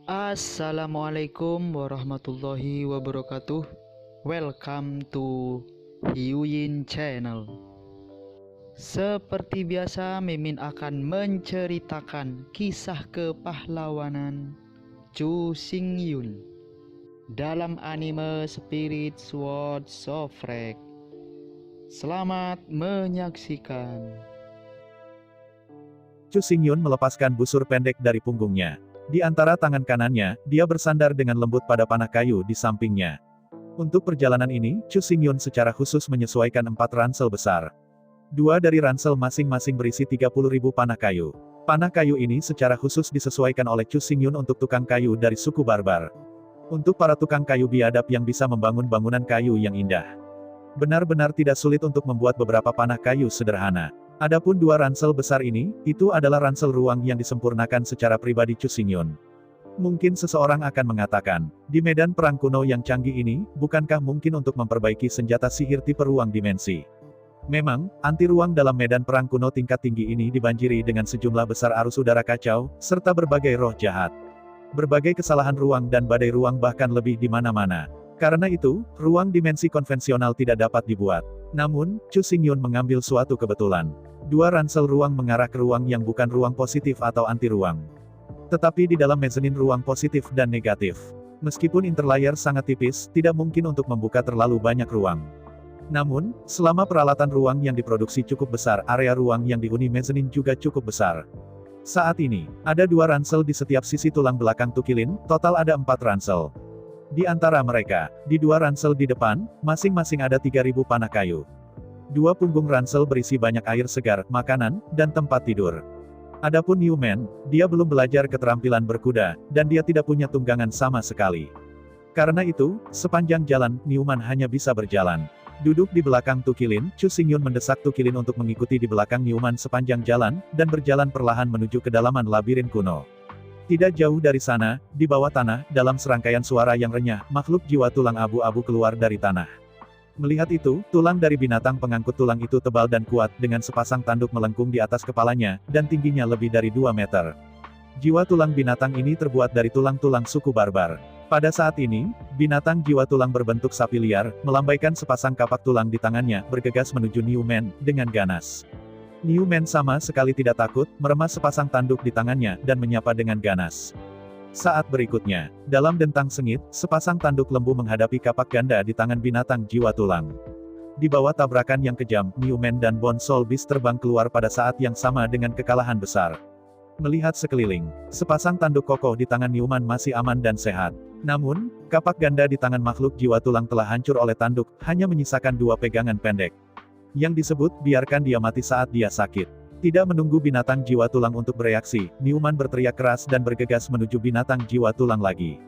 Assalamualaikum warahmatullahi wabarakatuh. Welcome to Hyuyin Channel. Seperti biasa, Mimin akan menceritakan kisah kepahlawanan Chu Xingyun dalam anime Spirit Sword Sofrek. Selamat menyaksikan. Chu Xingyun melepaskan busur pendek dari punggungnya. Di antara tangan kanannya, dia bersandar dengan lembut pada panah kayu di sampingnya. Untuk perjalanan ini, Chu Xingyun secara khusus menyesuaikan 4 ransel besar. 2 dari ransel masing-masing berisi 30.000 panah kayu. Panah kayu ini secara khusus disesuaikan oleh Chu Xingyun untuk tukang kayu dari suku barbar. Untuk para tukang kayu biadab yang bisa membangun bangunan kayu yang indah. Benar-benar tidak sulit untuk membuat beberapa panah kayu sederhana. Adapun 2 ransel besar ini, itu adalah ransel ruang yang disempurnakan secara pribadi Chu Xingyun. Mungkin seseorang akan mengatakan, di medan perang kuno yang canggih ini, bukankah mungkin untuk memperbaiki senjata sihir tipe ruang dimensi? Memang, anti ruang dalam medan perang kuno tingkat tinggi ini dibanjiri dengan sejumlah besar arus udara kacau, serta berbagai roh jahat. Berbagai kesalahan ruang dan badai ruang bahkan lebih di mana-mana. Karena itu, ruang dimensi konvensional tidak dapat dibuat. Namun, Chu Xingyun mengambil suatu kebetulan. 2 ransel ruang mengarah ke ruang yang bukan ruang positif atau anti ruang. Tetapi di dalam mezanin ruang positif dan negatif. Meskipun interlayer sangat tipis, tidak mungkin untuk membuka terlalu banyak ruang. Namun, selama peralatan ruang yang diproduksi cukup besar, area ruang yang dihuni mezanin juga cukup besar. Saat ini, ada 2 ransel di setiap sisi tulang belakang tukilin, total ada 4 ransel. Di antara mereka, di 2 ransel di depan, masing-masing ada 3.000 panah kayu. 2 punggung ransel berisi banyak air segar, makanan, dan tempat tidur. Adapun Newman, dia belum belajar keterampilan berkuda, dan dia tidak punya tunggangan sama sekali. Karena itu, sepanjang jalan, Newman hanya bisa berjalan. Duduk di belakang Tukilin, Chu Xingyun mendesak Tukilin untuk mengikuti di belakang Newman sepanjang jalan, dan berjalan perlahan menuju kedalaman labirin kuno. Tidak jauh dari sana, di bawah tanah, dalam serangkaian suara yang renyah, makhluk jiwa tulang abu-abu keluar dari tanah. Melihat itu, tulang dari binatang pengangkut tulang itu tebal dan kuat, dengan sepasang tanduk melengkung di atas kepalanya, dan tingginya lebih dari 2 meter. Jiwa tulang binatang ini terbuat dari tulang-tulang suku barbar. Pada saat ini, binatang jiwa tulang berbentuk sapi liar, melambaikan sepasang kapak tulang di tangannya, bergegas menuju Newman, dengan ganas. Newman sama sekali tidak takut, meremas sepasang tanduk di tangannya, dan menyapa dengan ganas. Saat berikutnya, dalam dentang sengit, sepasang tanduk lembu menghadapi kapak ganda di tangan binatang jiwa tulang. Di bawah tabrakan yang kejam, Newman dan Bone Soul Beast terbang keluar pada saat yang sama dengan kekalahan besar. Melihat sekeliling, sepasang tanduk kokoh di tangan Newman masih aman dan sehat. Namun, kapak ganda di tangan makhluk jiwa tulang telah hancur oleh tanduk, hanya menyisakan 2 pegangan pendek. Yang disebut, biarkan dia mati saat dia sakit. Tidak menunggu binatang jiwa tulang untuk bereaksi, Newman berteriak keras dan bergegas menuju binatang jiwa tulang lagi.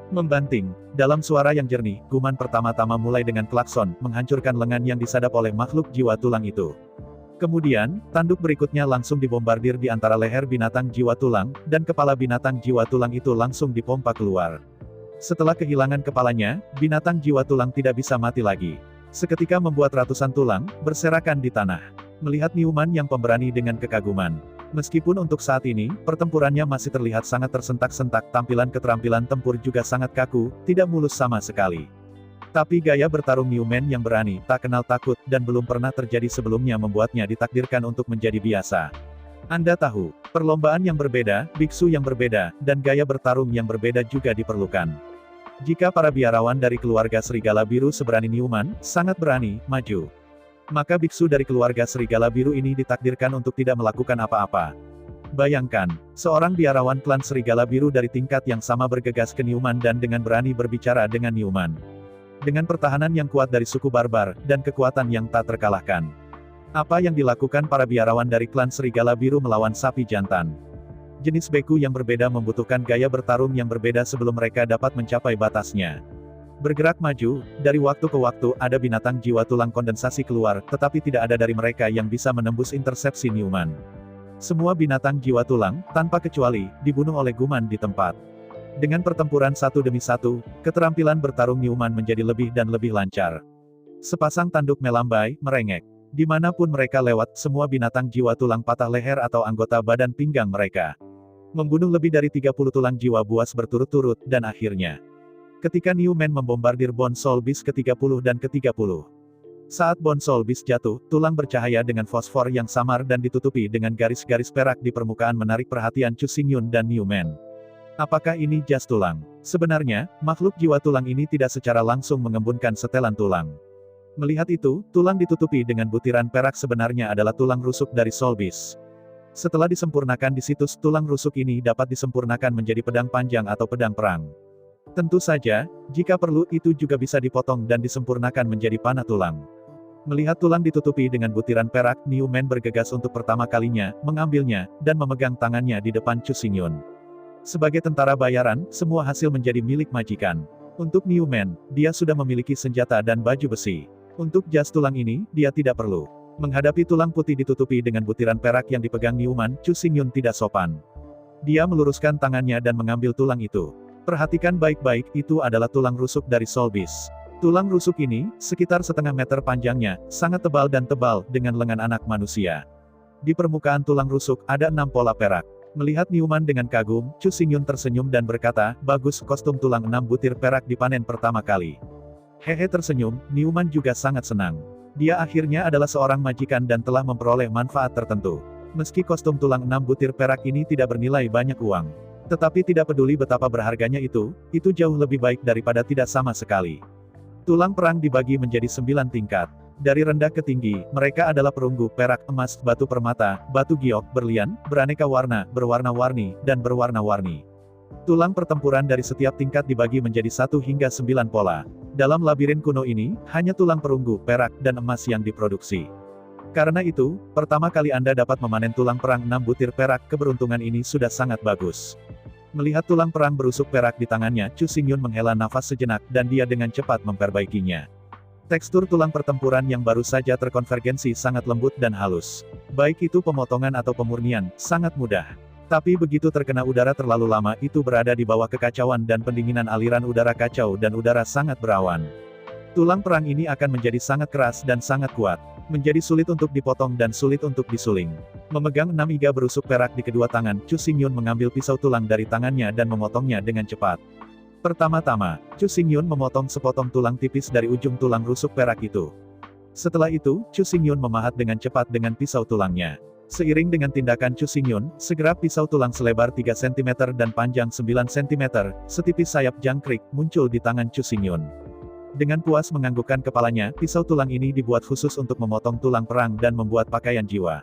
Membanting, dalam suara yang jernih, guman pertama-tama mulai dengan klakson, menghancurkan lengan yang disadap oleh makhluk jiwa tulang itu. Kemudian, tanduk berikutnya langsung dibombardir di antara leher binatang jiwa tulang, dan kepala binatang jiwa tulang itu langsung dipompa keluar. Setelah kehilangan kepalanya, binatang jiwa tulang tidak bisa mati lagi. Seketika membuat ratusan tulang, berserakan di tanah. Melihat Newman yang pemberani dengan kekaguman. Meskipun untuk saat ini, pertempurannya masih terlihat sangat tersentak-sentak, tampilan keterampilan tempur juga sangat kaku, tidak mulus sama sekali. Tapi gaya bertarung Newman yang berani, tak kenal takut, dan belum pernah terjadi sebelumnya membuatnya ditakdirkan untuk menjadi biasa. Anda tahu, perlombaan yang berbeda, biksu yang berbeda, dan gaya bertarung yang berbeda juga diperlukan. Jika para biarawan dari keluarga Serigala Biru seberani Newman, sangat berani, maju. Maka biksu dari keluarga Serigala Biru ini ditakdirkan untuk tidak melakukan apa-apa. Bayangkan, seorang biarawan klan Serigala Biru dari tingkat yang sama bergegas ke Newman dan dengan berani berbicara dengan Newman. Dengan pertahanan yang kuat dari suku barbar, dan kekuatan yang tak terkalahkan. Apa yang dilakukan para biarawan dari klan Serigala Biru melawan sapi jantan? Jenis beku yang berbeda membutuhkan gaya bertarung yang berbeda sebelum mereka dapat mencapai batasnya. Bergerak maju, dari waktu ke waktu ada binatang jiwa tulang kondensasi keluar, tetapi tidak ada dari mereka yang bisa menembus intersepsi Newman. Semua binatang jiwa tulang, tanpa kecuali, dibunuh oleh guman di tempat. Dengan pertempuran satu demi satu, keterampilan bertarung Newman menjadi lebih dan lebih lancar. Sepasang tanduk melambai, merengek. Dimanapun mereka lewat, semua binatang jiwa tulang patah leher atau anggota badan pinggang mereka. Membunuh lebih dari 30 tulang jiwa buas berturut-turut, dan akhirnya, ketika Newman membombardir Bone Soul Beast ke-30 dan ke-30. Saat Bone Soul Beast jatuh, tulang bercahaya dengan fosfor yang samar dan ditutupi dengan garis-garis perak di permukaan menarik perhatian Chu Xingyun dan Newman. Apakah ini jas tulang? Sebenarnya, makhluk jiwa tulang ini tidak secara langsung mengembunkan setelan tulang. Melihat itu, tulang ditutupi dengan butiran perak sebenarnya adalah tulang rusuk dari Soul Beast. Setelah disempurnakan di situs, tulang rusuk ini dapat disempurnakan menjadi pedang panjang atau pedang perang. Tentu saja, jika perlu itu juga bisa dipotong dan disempurnakan menjadi panah tulang. Melihat tulang ditutupi dengan butiran perak, Newman bergegas untuk pertama kalinya, mengambilnya, dan memegang tangannya di depan Chu Xingyun. Sebagai tentara bayaran, semua hasil menjadi milik majikan. Untuk Newman, dia sudah memiliki senjata dan baju besi. Untuk jas tulang ini, dia tidak perlu. Menghadapi tulang putih ditutupi dengan butiran perak yang dipegang Newman, Chu Xingyun tidak sopan. Dia meluruskan tangannya dan mengambil tulang itu. Perhatikan baik-baik, itu adalah tulang rusuk dari Soul Beast. Tulang rusuk ini, sekitar setengah meter panjangnya, sangat tebal dan tebal, dengan lengan anak manusia. Di permukaan tulang rusuk, ada 6 pola perak. Melihat Newman dengan kagum, Chu Xingyun tersenyum dan berkata, bagus, kostum tulang 6 butir perak dipanen pertama kali. Hehe tersenyum, Newman juga sangat senang. Dia akhirnya adalah seorang majikan dan telah memperoleh manfaat tertentu. Meski kostum tulang 6 butir perak ini tidak bernilai banyak uang. Tetapi tidak peduli betapa berharganya itu jauh lebih baik daripada tidak sama sekali. Tulang perang dibagi menjadi 9 tingkat. Dari rendah ke tinggi, mereka adalah perunggu, perak, emas, batu permata, batu giok, berlian, beraneka warna, berwarna-warni, dan berwarna-warni. Tulang pertempuran dari setiap tingkat dibagi menjadi 1 hingga 9 pola. Dalam labirin kuno ini, hanya tulang perunggu, perak, dan emas yang diproduksi. Karena itu, pertama kali Anda dapat memanen tulang perang 6 butir perak, keberuntungan ini sudah sangat bagus. Melihat tulang perang berusuk perak di tangannya, Chu Xingyun menghela nafas sejenak, dan dia dengan cepat memperbaikinya. Tekstur tulang pertempuran yang baru saja terkonvergensi sangat lembut dan halus. Baik itu pemotongan atau pemurnian, sangat mudah. Tapi begitu terkena udara terlalu lama, itu berada di bawah kekacauan dan pendinginan aliran udara kacau dan udara sangat berawan. Tulang perang ini akan menjadi sangat keras dan sangat kuat. Menjadi sulit untuk dipotong dan sulit untuk disuling. Memegang 6 iga berusuk perak di kedua tangan, Chu Xingyun mengambil pisau tulang dari tangannya dan memotongnya dengan cepat. Pertama-tama, Chu Xingyun memotong sepotong tulang tipis dari ujung tulang rusuk perak itu. Setelah itu, Chu Xingyun memahat dengan cepat dengan pisau tulangnya. Seiring dengan tindakan Chu Xingyun, segera pisau tulang selebar 3 cm dan panjang 9 cm, setipis sayap jangkrik, muncul di tangan Chu Xingyun. Dengan puas menganggukkan kepalanya, pisau tulang ini dibuat khusus untuk memotong tulang perang dan membuat pakaian jiwa.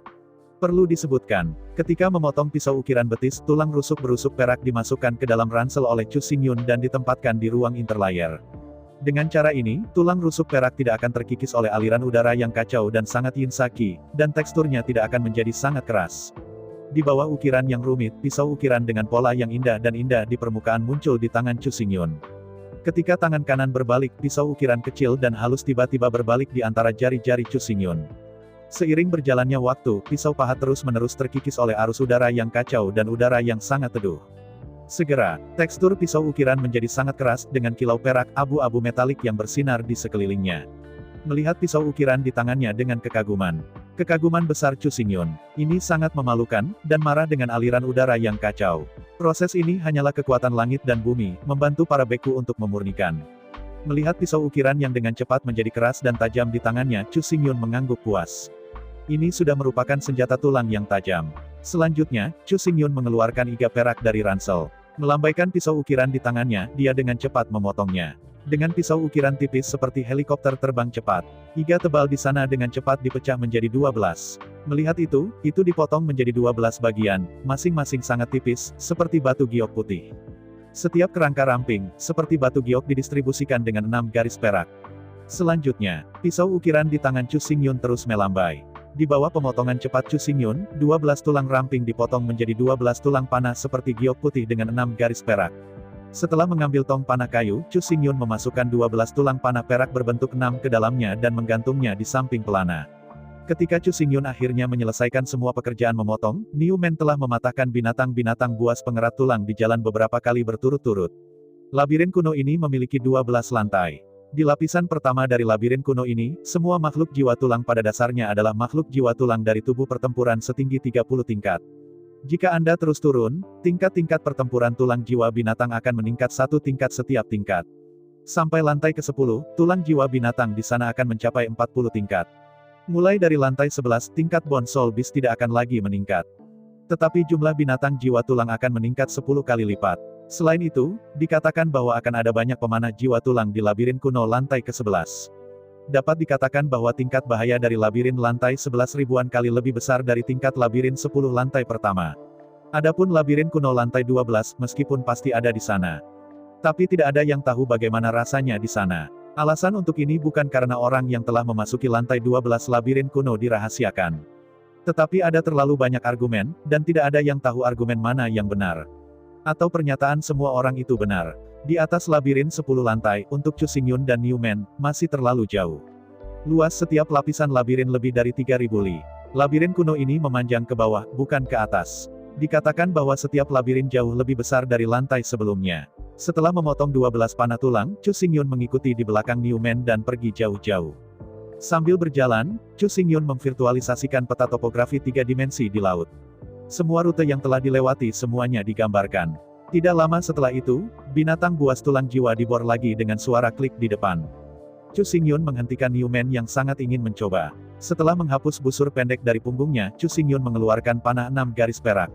Perlu disebutkan, ketika memotong pisau ukiran betis, tulang rusuk berusuk perak dimasukkan ke dalam ransel oleh Chu Xingyun dan ditempatkan di ruang interlayer. Dengan cara ini, tulang rusuk perak tidak akan terkikis oleh aliran udara yang kacau dan sangat yinsaki, dan teksturnya tidak akan menjadi sangat keras. Di bawah ukiran yang rumit, pisau ukiran dengan pola yang indah dan indah di permukaan muncul di tangan Chu Xingyun. Ketika tangan kanan berbalik, pisau ukiran kecil dan halus tiba-tiba berbalik di antara jari-jari Chu Xingyun. Seiring berjalannya waktu, pisau pahat terus-menerus terkikis oleh arus udara yang kacau dan udara yang sangat teduh. Segera, tekstur pisau ukiran menjadi sangat keras, dengan kilau perak, abu-abu metalik yang bersinar di sekelilingnya. Melihat pisau ukiran di tangannya dengan kekaguman. Kekaguman besar Chu Xingyun. Ini sangat memalukan, dan marah dengan aliran udara yang kacau. Proses ini hanyalah kekuatan langit dan bumi, membantu para beku untuk memurnikan. Melihat pisau ukiran yang dengan cepat menjadi keras dan tajam di tangannya, Chu Xingyun mengangguk puas. Ini sudah merupakan senjata tulang yang tajam. Selanjutnya, Chu Xingyun mengeluarkan iga perak dari ransel. Melambaikan pisau ukiran di tangannya, dia dengan cepat memotongnya. Dengan pisau ukiran tipis seperti helikopter terbang cepat, iga tebal di sana dengan cepat dipecah menjadi 12. Melihat itu dipotong menjadi 12 bagian, masing-masing sangat tipis, seperti batu giok putih. Setiap kerangka ramping, seperti batu giok didistribusikan dengan 6 garis perak. Selanjutnya, pisau ukiran di tangan Chu Xingyun terus melambai. Di bawah pemotongan cepat Chu Xingyun, 12 tulang ramping dipotong menjadi 12 tulang panah seperti giok putih dengan 6 garis perak. Setelah mengambil tong panah kayu, Chu Xingyun memasukkan 12 tulang panah perak berbentuk 6 ke dalamnya dan menggantungnya di samping pelana. Ketika Chu Xingyun akhirnya menyelesaikan semua pekerjaan memotong, Newman telah mematahkan binatang-binatang buas pengerat tulang di jalan beberapa kali berturut-turut. Labirin kuno ini memiliki 12 lantai. Di lapisan pertama dari labirin kuno ini, semua makhluk jiwa tulang pada dasarnya adalah makhluk jiwa tulang dari tubuh pertempuran setinggi 30 tingkat. Jika Anda terus turun, tingkat-tingkat pertempuran tulang jiwa binatang akan meningkat satu tingkat setiap tingkat. Sampai lantai ke-10, tulang jiwa binatang di sana akan mencapai 40 tingkat. Mulai dari lantai 11, tingkat Bone Soul Beast tidak akan lagi meningkat. Tetapi jumlah binatang jiwa tulang akan meningkat 10 kali lipat. Selain itu, dikatakan bahwa akan ada banyak pemanah jiwa tulang di labirin kuno lantai ke-11. Dapat dikatakan bahwa tingkat bahaya dari labirin lantai 11 ribuan kali lebih besar dari tingkat labirin 10 lantai pertama. Adapun labirin kuno lantai 12, meskipun pasti ada di sana, tapi tidak ada yang tahu bagaimana rasanya di sana. Alasan untuk ini bukan karena orang yang telah memasuki lantai 12 labirin kuno dirahasiakan. Tetapi ada terlalu banyak argumen, dan tidak ada yang tahu argumen mana yang benar. Atau pernyataan semua orang itu benar. Di atas labirin 10 lantai, untuk Chu Xingyun dan Newman, masih terlalu jauh. Luas setiap lapisan labirin lebih dari 3000 li. Labirin kuno ini memanjang ke bawah, bukan ke atas. Dikatakan bahwa setiap labirin jauh lebih besar dari lantai sebelumnya. Setelah memotong 12 panah tulang, Chu Xingyun mengikuti di belakang Newman dan pergi jauh-jauh. Sambil berjalan, Chu Xingyun memvirtualisasikan peta topografi 3 dimensi di laut. Semua rute yang telah dilewati semuanya digambarkan. Tidak lama setelah itu, binatang buas tulang jiwa dibor lagi dengan suara klik di depan. Chu Xingyun menghentikan Newman yang sangat ingin mencoba. Setelah menghapus busur pendek dari punggungnya, Chu Xingyun mengeluarkan panah 6 garis perak.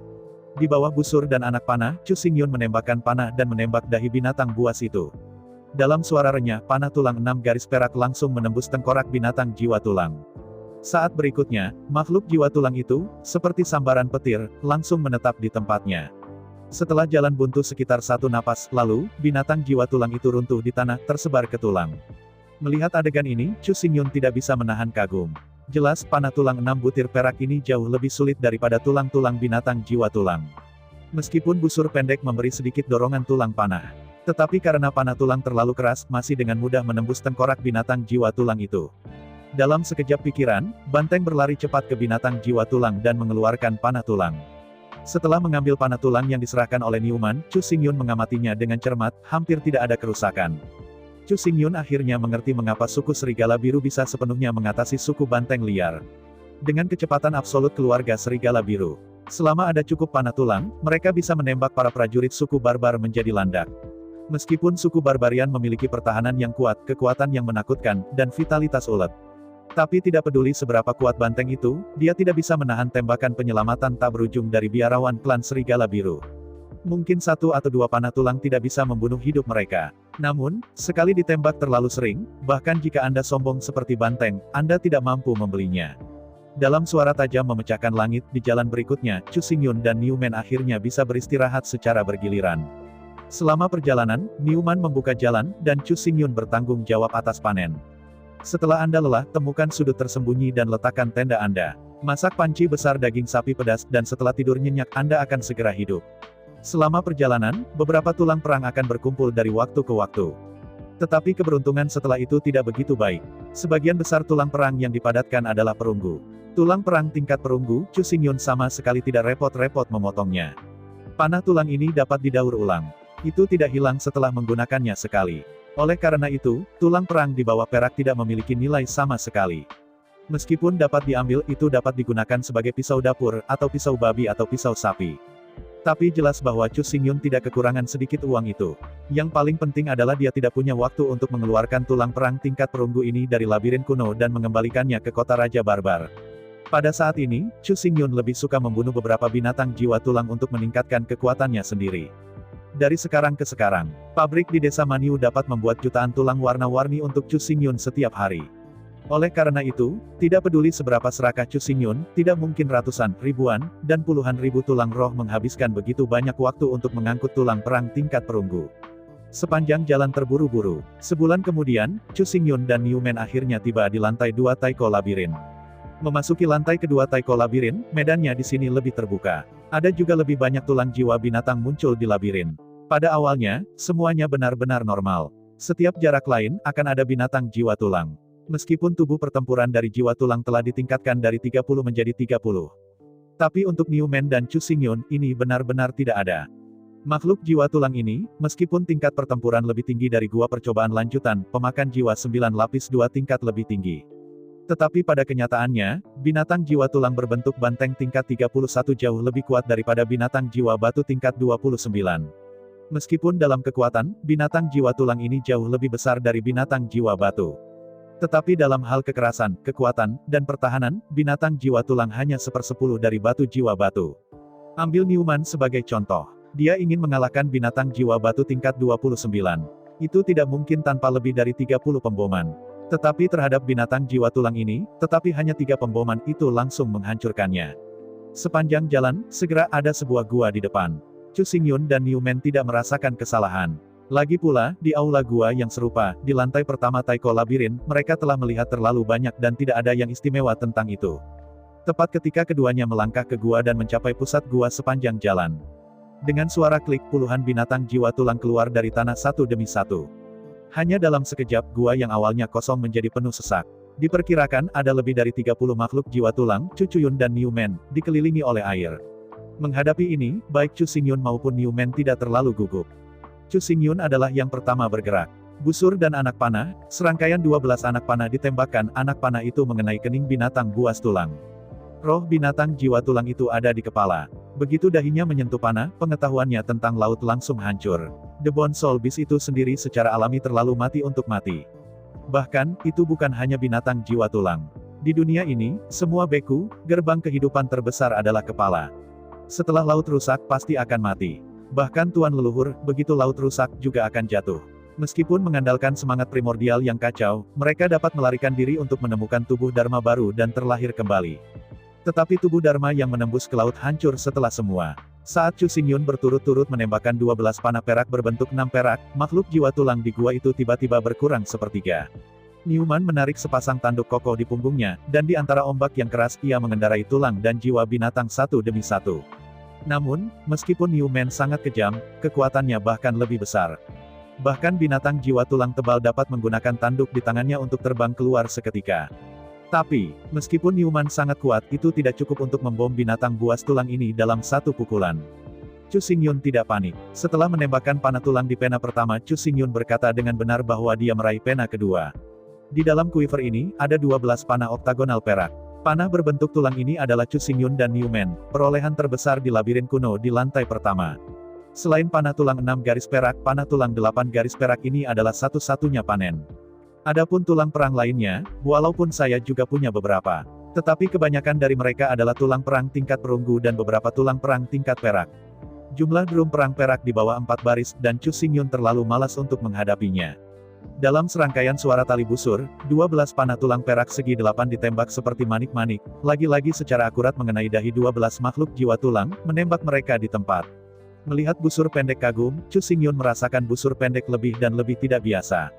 Di bawah busur dan anak panah, Chu Xingyun menembakkan panah dan menembak dahi binatang buas itu. Dalam suara renyah, panah tulang 6 garis perak langsung menembus tengkorak binatang jiwa tulang. Saat berikutnya, makhluk jiwa tulang itu, seperti sambaran petir, langsung menetap di tempatnya. Setelah jalan buntu sekitar 1 napas, lalu, binatang jiwa tulang itu runtuh di tanah, tersebar ke tulang. Melihat adegan ini, Chu Xingyun tidak bisa menahan kagum. Jelas, panah tulang 6 butir perak ini jauh lebih sulit daripada tulang-tulang binatang jiwa tulang. Meskipun busur pendek memberi sedikit dorongan tulang panah. Tetapi karena panah tulang terlalu keras, masih dengan mudah menembus tengkorak binatang jiwa tulang itu. Dalam sekejap pikiran, banteng berlari cepat ke binatang jiwa tulang dan mengeluarkan panah tulang. Setelah mengambil panah tulang yang diserahkan oleh Newman, Chu Xingyun mengamatinya dengan cermat, hampir tidak ada kerusakan. Chu Xingyun akhirnya mengerti mengapa suku serigala biru bisa sepenuhnya mengatasi suku banteng liar. Dengan kecepatan absolut keluarga serigala biru. Selama ada cukup panah tulang, mereka bisa menembak para prajurit suku barbar menjadi landak. Meskipun suku barbarian memiliki pertahanan yang kuat, kekuatan yang menakutkan, dan vitalitas ulet. Tapi tidak peduli seberapa kuat banteng itu, dia tidak bisa menahan tembakan penyelamatan tak berujung dari biarawan klan serigala biru. Mungkin 1 atau 2 panah tulang tidak bisa membunuh hidup mereka. Namun, sekali ditembak terlalu sering, bahkan jika Anda sombong seperti banteng, Anda tidak mampu membelinya. Dalam suara tajam memecahkan langit, di jalan berikutnya, Chu Xingyun dan Newman akhirnya bisa beristirahat secara bergiliran. Selama perjalanan, Newman membuka jalan, dan Chu Xingyun bertanggung jawab atas panen. Setelah Anda lelah, temukan sudut tersembunyi dan letakkan tenda Anda. Masak panci besar daging sapi pedas, dan setelah tidur nyenyak, Anda akan segera hidup. Selama perjalanan, beberapa tulang perang akan berkumpul dari waktu ke waktu. Tetapi keberuntungan setelah itu tidak begitu baik. Sebagian besar tulang perang yang dipadatkan adalah perunggu. Tulang perang tingkat perunggu, Chu Xingyun sama sekali tidak repot-repot memotongnya. Panah tulang ini dapat didaur ulang. Itu tidak hilang setelah menggunakannya sekali. Oleh karena itu, tulang perang di bawah perak tidak memiliki nilai sama sekali. Meskipun dapat diambil, itu dapat digunakan sebagai pisau dapur, atau pisau babi atau pisau sapi. Tapi jelas bahwa Chu Xingyun tidak kekurangan sedikit uang itu. Yang paling penting adalah dia tidak punya waktu untuk mengeluarkan tulang perang tingkat perunggu ini dari labirin kuno dan mengembalikannya ke kota Raja Barbar. Pada saat ini, Chu Xingyun lebih suka membunuh beberapa binatang jiwa tulang untuk meningkatkan kekuatannya sendiri. Dari sekarang ke sekarang, pabrik di desa Maniu dapat membuat jutaan tulang warna-warni untuk Chu Xingyun setiap hari. Oleh karena itu, tidak peduli seberapa serakah Chu Xingyun, tidak mungkin ratusan, ribuan, dan puluhan ribu tulang roh menghabiskan begitu banyak waktu untuk mengangkut tulang perang tingkat perunggu. Sepanjang jalan terburu-buru, sebulan kemudian, Chu Xingyun dan Newman akhirnya tiba di lantai 2 Taiko Labirin. Memasuki lantai kedua Taiko Labirin, medannya di sini lebih terbuka. Ada juga lebih banyak tulang jiwa binatang muncul di labirin. Pada awalnya, semuanya benar-benar normal. Setiap jarak lain, akan ada binatang jiwa tulang. Meskipun tubuh pertempuran dari jiwa tulang telah ditingkatkan dari 30 menjadi 30. Tapi untuk Newman dan Chu Xingyun, ini benar-benar tidak ada. Makhluk jiwa tulang ini, meskipun tingkat pertempuran lebih tinggi dari gua percobaan lanjutan, pemakan jiwa 9 lapis 2 tingkat lebih tinggi. Tetapi pada kenyataannya, binatang jiwa tulang berbentuk banteng tingkat 31 jauh lebih kuat daripada binatang jiwa batu tingkat 29. Meskipun dalam kekuatan, binatang jiwa tulang ini jauh lebih besar dari binatang jiwa batu. Tetapi dalam hal kekerasan, kekuatan, dan pertahanan, binatang jiwa tulang hanya 1/10 dari batu jiwa batu. Ambil Newman sebagai contoh. Dia ingin mengalahkan binatang jiwa batu tingkat 29. Itu tidak mungkin tanpa lebih dari 30 pemboman. Tetapi terhadap binatang jiwa tulang ini, tetapi hanya 3 pemboman itu langsung menghancurkannya. Sepanjang jalan, segera ada sebuah gua di depan. Chu Xingyun dan Newman tidak merasakan kesalahan. Lagi pula, di aula gua yang serupa, di lantai pertama Taiko Labirin, mereka telah melihat terlalu banyak dan tidak ada yang istimewa tentang itu. Tepat ketika keduanya melangkah ke gua dan mencapai pusat gua sepanjang jalan. Dengan suara klik, puluhan binatang jiwa tulang keluar dari tanah satu demi satu. Hanya dalam sekejap, gua yang awalnya kosong menjadi penuh sesak. Diperkirakan ada lebih dari 30 makhluk jiwa tulang, Chu Xingyun dan Newman, dikelilingi oleh air. Menghadapi ini, baik Chu Xingyun maupun Newman tidak terlalu gugup. Chu Xingyun adalah yang pertama bergerak. Busur dan anak panah, serangkaian 12 anak panah ditembakkan, anak panah itu mengenai kening binatang buas tulang. Roh binatang jiwa tulang itu ada di kepala. Begitu dahinya menyentuh panah, pengetahuannya tentang laut langsung hancur. The Bone Soul Beast itu sendiri secara alami terlalu mati untuk mati. Bahkan, itu bukan hanya binatang jiwa tulang. Di dunia ini, semua beku, gerbang kehidupan terbesar adalah kepala. Setelah laut rusak pasti akan mati. Bahkan Tuan Leluhur, begitu laut rusak juga akan jatuh. Meskipun mengandalkan semangat primordial yang kacau, mereka dapat melarikan diri untuk menemukan tubuh Dharma baru dan terlahir kembali. Tetapi tubuh Dharma yang menembus ke laut hancur setelah semua. Saat Chu Xingyun berturut-turut menembakkan 12 panah perak berbentuk 6 perak, makhluk jiwa tulang di gua itu tiba-tiba berkurang sepertiga. Newman menarik sepasang tanduk kokoh di punggungnya, dan di antara ombak yang keras ia mengendarai tulang dan jiwa binatang satu demi satu. Namun, meskipun Newman sangat kejam, kekuatannya bahkan lebih besar. Bahkan binatang jiwa tulang tebal dapat menggunakan tanduk di tangannya untuk terbang keluar seketika. Tapi, meskipun Newman sangat kuat, itu tidak cukup untuk membom binatang buas tulang ini dalam satu pukulan. Chu Xingyun tidak panik. Setelah menembakkan panah tulang di pena pertama, Chu Xingyun berkata dengan benar bahwa dia meraih pena kedua. Di dalam quiver ini, ada 12 panah oktagonal perak. Panah berbentuk tulang ini adalah Chu Xingyun dan Newman, perolehan terbesar di labirin kuno di lantai pertama. Selain panah tulang 6 garis perak, panah tulang 8 garis perak ini adalah satu-satunya panen. Adapun tulang perang lainnya, walaupun saya juga punya beberapa. Tetapi kebanyakan dari mereka adalah tulang perang tingkat perunggu dan beberapa tulang perang tingkat perak. Jumlah drum perang perak di bawah 4 baris, dan Chu Xingyun terlalu malas untuk menghadapinya. Dalam serangkaian suara tali busur, 12 panah tulang perak segi 8 ditembak seperti manik-manik, lagi-lagi secara akurat mengenai dahi 12 makhluk jiwa tulang, menembak mereka di tempat. Melihat busur pendek kagum, Chu Xingyun merasakan busur pendek lebih dan lebih tidak biasa.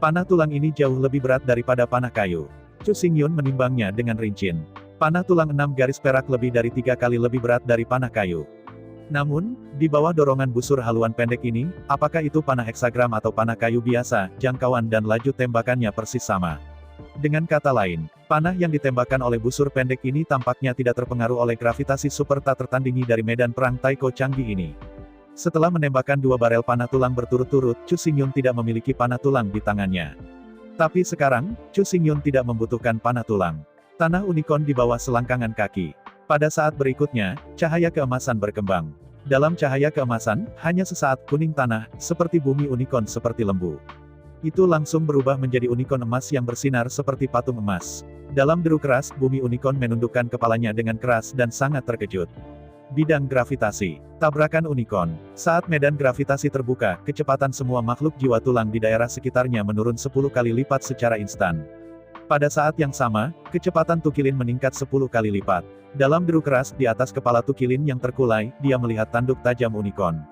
Panah tulang ini jauh lebih berat daripada panah kayu. Chu Xingyun menimbangnya dengan rincin. Panah tulang 6 garis perak lebih dari 3 kali lebih berat dari panah kayu. Namun, di bawah dorongan busur haluan pendek ini, apakah itu panah heksagram atau panah kayu biasa, jangkauan dan laju tembakannya persis sama. Dengan kata lain, panah yang ditembakkan oleh busur pendek ini tampaknya tidak terpengaruh oleh gravitasi super tak tertandingi dari medan perang Taiko canggih ini. Setelah menembakkan 2 barel panah tulang berturut-turut, Chu Xingyun tidak memiliki panah tulang di tangannya. Tapi sekarang, Chu Xingyun tidak membutuhkan panah tulang. Tanah unicorn di bawah selangkangan kaki. Pada saat berikutnya, cahaya keemasan berkembang. Dalam cahaya keemasan, hanya sesaat kuning tanah, seperti bumi unicorn seperti lembu. Itu langsung berubah menjadi unicorn emas yang bersinar seperti patung emas. Dalam deru keras, bumi unicorn menundukkan kepalanya dengan keras dan sangat terkejut. Bidang gravitasi. Tabrakan unicorn. Saat medan gravitasi terbuka, kecepatan semua makhluk jiwa tulang di daerah sekitarnya menurun 10 kali lipat secara instan. Pada saat yang sama, kecepatan Tukilin meningkat 10 kali lipat. Dalam deru keras, di atas kepala Tukilin yang terkulai, dia melihat tanduk tajam unicorn.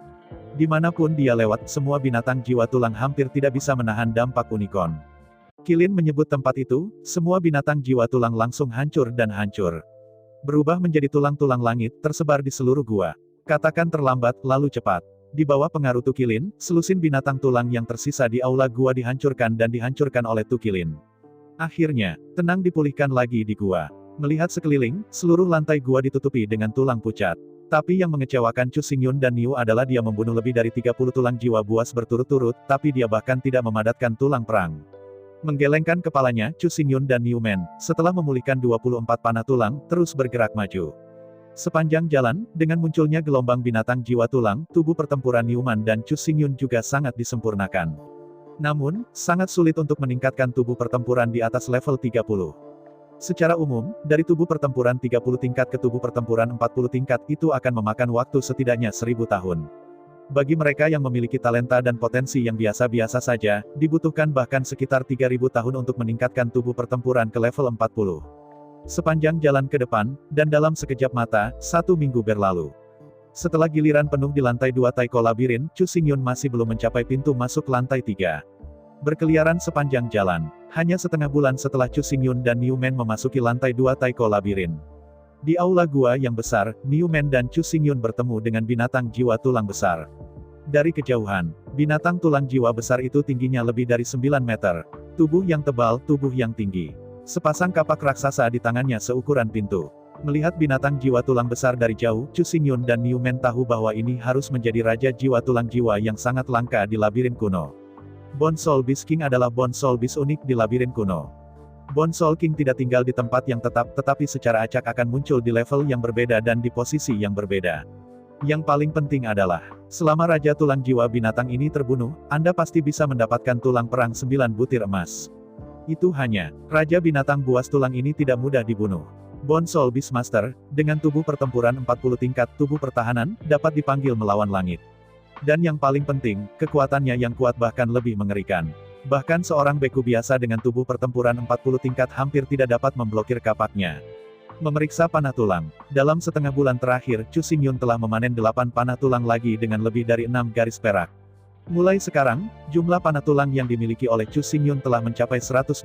Dimanapun dia lewat, semua binatang jiwa tulang hampir tidak bisa menahan dampak unicorn. Kilin menyebut tempat itu, semua binatang jiwa tulang langsung hancur dan hancur. Berubah menjadi tulang-tulang langit, tersebar di seluruh gua. Katakan terlambat, lalu cepat. Di bawah pengaruh Tukilin, selusin binatang tulang yang tersisa di aula gua dihancurkan dan dihancurkan oleh Tukilin. Akhirnya, tenang dipulihkan lagi di gua. Melihat sekeliling, seluruh lantai gua ditutupi dengan tulang pucat. Tapi yang mengecewakan Chu Xingyun dan Niu adalah dia membunuh lebih dari 30 tulang jiwa buas berturut-turut, tapi dia bahkan tidak memadatkan tulang perang. Menggelengkan kepalanya, Chu Xingyun dan Newman, setelah memulihkan 24 panah tulang, terus bergerak maju. Sepanjang jalan, dengan munculnya gelombang binatang jiwa tulang, tubuh pertempuran Newman dan Chu Xingyun juga sangat disempurnakan. Namun, sangat sulit untuk meningkatkan tubuh pertempuran di atas level 30. Secara umum, dari tubuh pertempuran 30 tingkat ke tubuh pertempuran 40 tingkat itu akan memakan waktu setidaknya 1000 tahun. Bagi mereka yang memiliki talenta dan potensi yang biasa-biasa saja, dibutuhkan bahkan sekitar 3000 tahun untuk meningkatkan tubuh pertempuran ke level 40. Sepanjang jalan ke depan, dan dalam sekejap mata, 1 minggu berlalu. Setelah giliran penuh di lantai 2 Taiko Labirin, Chu Xingyun masih belum mencapai pintu masuk lantai 3. Berkeliaran sepanjang jalan, hanya setengah bulan setelah Chu Xingyun dan Newman memasuki lantai 2 Taiko Labirin. Di aula gua yang besar, Newman dan Chu Xingyun bertemu dengan binatang jiwa tulang besar. Dari kejauhan, binatang tulang jiwa besar itu tingginya lebih dari 9 meter. Tubuh yang tebal, tubuh yang tinggi. Sepasang kapak raksasa di tangannya seukuran pintu. Melihat binatang jiwa tulang besar dari jauh, Chu Xingyun dan Newman tahu bahwa ini harus menjadi raja jiwa tulang jiwa yang sangat langka di labirin kuno. Bone Soul Beast King adalah Bone Soul Beast unik di labirin kuno. Bone Soul King tidak tinggal di tempat yang tetap, tetapi secara acak akan muncul di level yang berbeda dan di posisi yang berbeda. Yang paling penting adalah, selama Raja Tulang Jiwa binatang ini terbunuh, Anda pasti bisa mendapatkan tulang perang 9 butir emas. Itu hanya, Raja Binatang Buas Tulang ini tidak mudah dibunuh. Bone Soul Beast Master, dengan tubuh pertempuran 40 tingkat tubuh pertahanan, dapat dipanggil melawan langit. Dan yang paling penting, kekuatannya yang kuat bahkan lebih mengerikan. Bahkan seorang beku biasa dengan tubuh pertempuran 40 tingkat hampir tidak dapat memblokir kapaknya. Memeriksa panah tulang. Dalam setengah bulan terakhir, Chu Xingyun telah memanen 8 panah tulang lagi dengan lebih dari 6 garis perak. Mulai sekarang, jumlah panah tulang yang dimiliki oleh Chu Xingyun telah mencapai 120.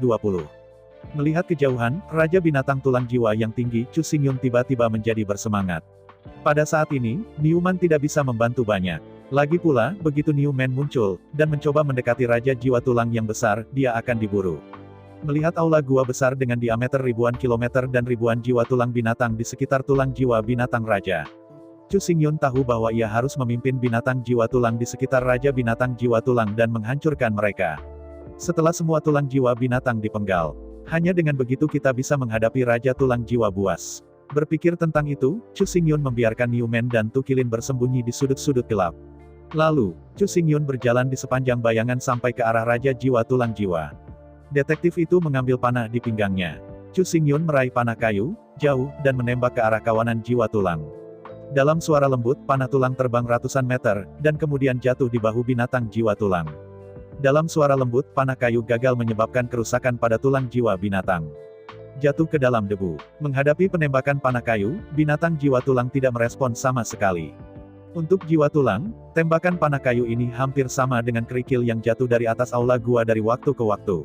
Melihat kejauhan, Raja Binatang Tulang Jiwa yang tinggi, Chu Xingyun tiba-tiba menjadi bersemangat. Pada saat ini, Newman tidak bisa membantu banyak. Lagi pula, begitu Newman muncul, dan mencoba mendekati Raja Jiwa Tulang yang besar, dia akan diburu. Melihat aula gua besar dengan diameter ribuan kilometer dan ribuan jiwa tulang binatang di sekitar tulang jiwa binatang raja, Chu Xingyun tahu bahwa ia harus memimpin binatang jiwa tulang di sekitar Raja Binatang Jiwa Tulang dan menghancurkan mereka. Setelah semua tulang jiwa binatang dipenggal, hanya dengan begitu kita bisa menghadapi Raja Tulang Jiwa Buas. Berpikir tentang itu, Chu Xingyun membiarkan Newman dan Tukilin bersembunyi di sudut-sudut gelap. Lalu, Chu Xingyun berjalan di sepanjang bayangan sampai ke arah Raja Jiwa Tulang Jiwa. Detektif itu mengambil panah di pinggangnya. Chu Xingyun meraih panah kayu, jauh, dan menembak ke arah kawanan jiwa tulang. Dalam suara lembut, panah tulang terbang ratusan meter, dan kemudian jatuh di bahu binatang jiwa tulang. Dalam suara lembut, panah kayu gagal menyebabkan kerusakan pada tulang jiwa binatang. Jatuh ke dalam debu. Menghadapi penembakan panah kayu, binatang jiwa tulang tidak merespon sama sekali. Untuk jiwa tulang, tembakan panah kayu ini hampir sama dengan kerikil yang jatuh dari atas aula gua dari waktu ke waktu.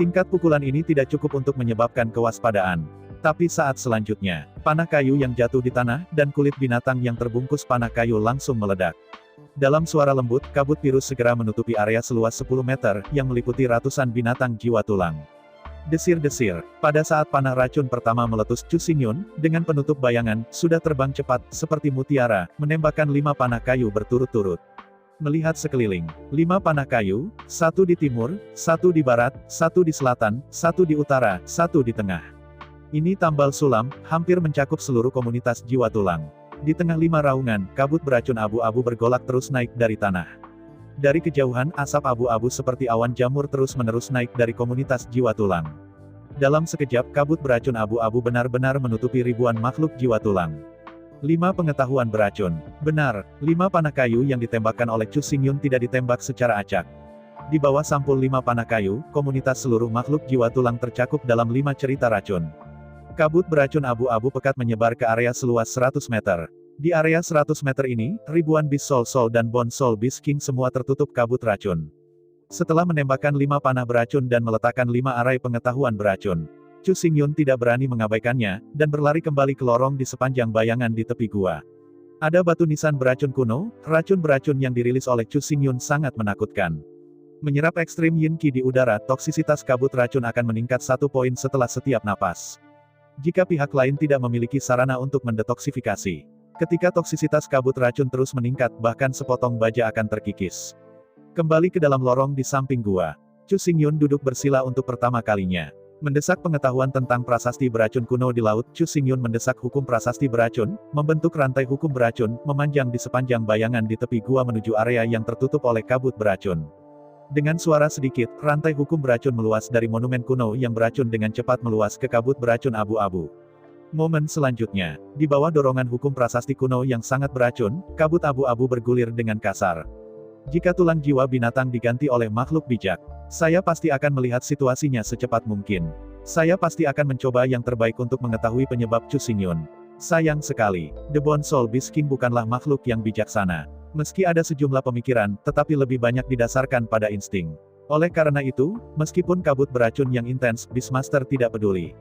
Tingkat pukulan ini tidak cukup untuk menyebabkan kewaspadaan. Tapi saat selanjutnya, panah kayu yang jatuh di tanah, dan kulit binatang yang terbungkus panah kayu langsung meledak. Dalam suara lembut, kabut virus segera menutupi area seluas 10 meter, yang meliputi ratusan binatang jiwa tulang. Desir-desir, pada saat panah racun pertama meletus, Chu Xingyun, dengan penutup bayangan, sudah terbang cepat, seperti mutiara, menembakkan 5 panah kayu berturut-turut. Melihat sekeliling, 5 panah kayu, 1 di timur, 1 di barat, 1 di selatan, 1 di utara, 1 di tengah. Ini tambal sulam, hampir mencakup seluruh komunitas jiwa tulang. Di tengah 5 raungan, kabut beracun abu-abu bergolak terus naik dari tanah. Dari kejauhan, asap abu-abu seperti awan jamur terus-menerus naik dari komunitas jiwa tulang. Dalam sekejap, kabut beracun abu-abu benar-benar menutupi ribuan makhluk jiwa tulang. 5 pengetahuan beracun. Benar, 5 panah kayu yang ditembakkan oleh Chu Xingyun tidak ditembak secara acak. Di bawah sampul 5 panah kayu, komunitas seluruh makhluk jiwa tulang tercakup dalam 5 cerita racun. Kabut beracun abu-abu pekat menyebar ke area seluas 100 meter. Di area 100 meter ini, ribuan Beast Soul dan Bone Soul Beast King semua tertutup kabut racun. Setelah menembakkan 5 panah beracun dan meletakkan 5 arai pengetahuan beracun, Chu Xingyun tidak berani mengabaikannya, dan berlari kembali ke lorong di sepanjang bayangan di tepi gua. Ada batu nisan beracun kuno, racun beracun yang dirilis oleh Chu Xingyun sangat menakutkan. Menyerap ekstrim yin qi di udara, toksisitas kabut racun akan meningkat 1 poin setelah setiap napas. Jika pihak lain tidak memiliki sarana untuk mendetoksifikasi. Ketika toksisitas kabut racun terus meningkat, bahkan sepotong baja akan terkikis. Kembali ke dalam lorong di samping gua. Chu Xingyun duduk bersila untuk pertama kalinya. Mendesak pengetahuan tentang prasasti beracun kuno di laut, Chu Xingyun mendesak hukum prasasti beracun, membentuk rantai hukum beracun, memanjang di sepanjang bayangan di tepi gua menuju area yang tertutup oleh kabut beracun. Dengan suara sedikit, rantai hukum beracun meluas dari monumen kuno yang beracun dengan cepat meluas ke kabut beracun abu-abu. Momen selanjutnya, di bawah dorongan hukum prasasti kuno yang sangat beracun, kabut abu-abu bergulir dengan kasar. Jika tulang jiwa binatang diganti oleh makhluk bijak, saya pasti akan melihat situasinya secepat mungkin. Saya pasti akan mencoba yang terbaik untuk mengetahui penyebab Chu Xingyun. Sayang sekali, The Bone Soul Beast King bukanlah makhluk yang bijaksana. Meski ada sejumlah pemikiran, tetapi lebih banyak didasarkan pada insting. Oleh karena itu, meskipun kabut beracun yang intens, Beastmaster tidak peduli.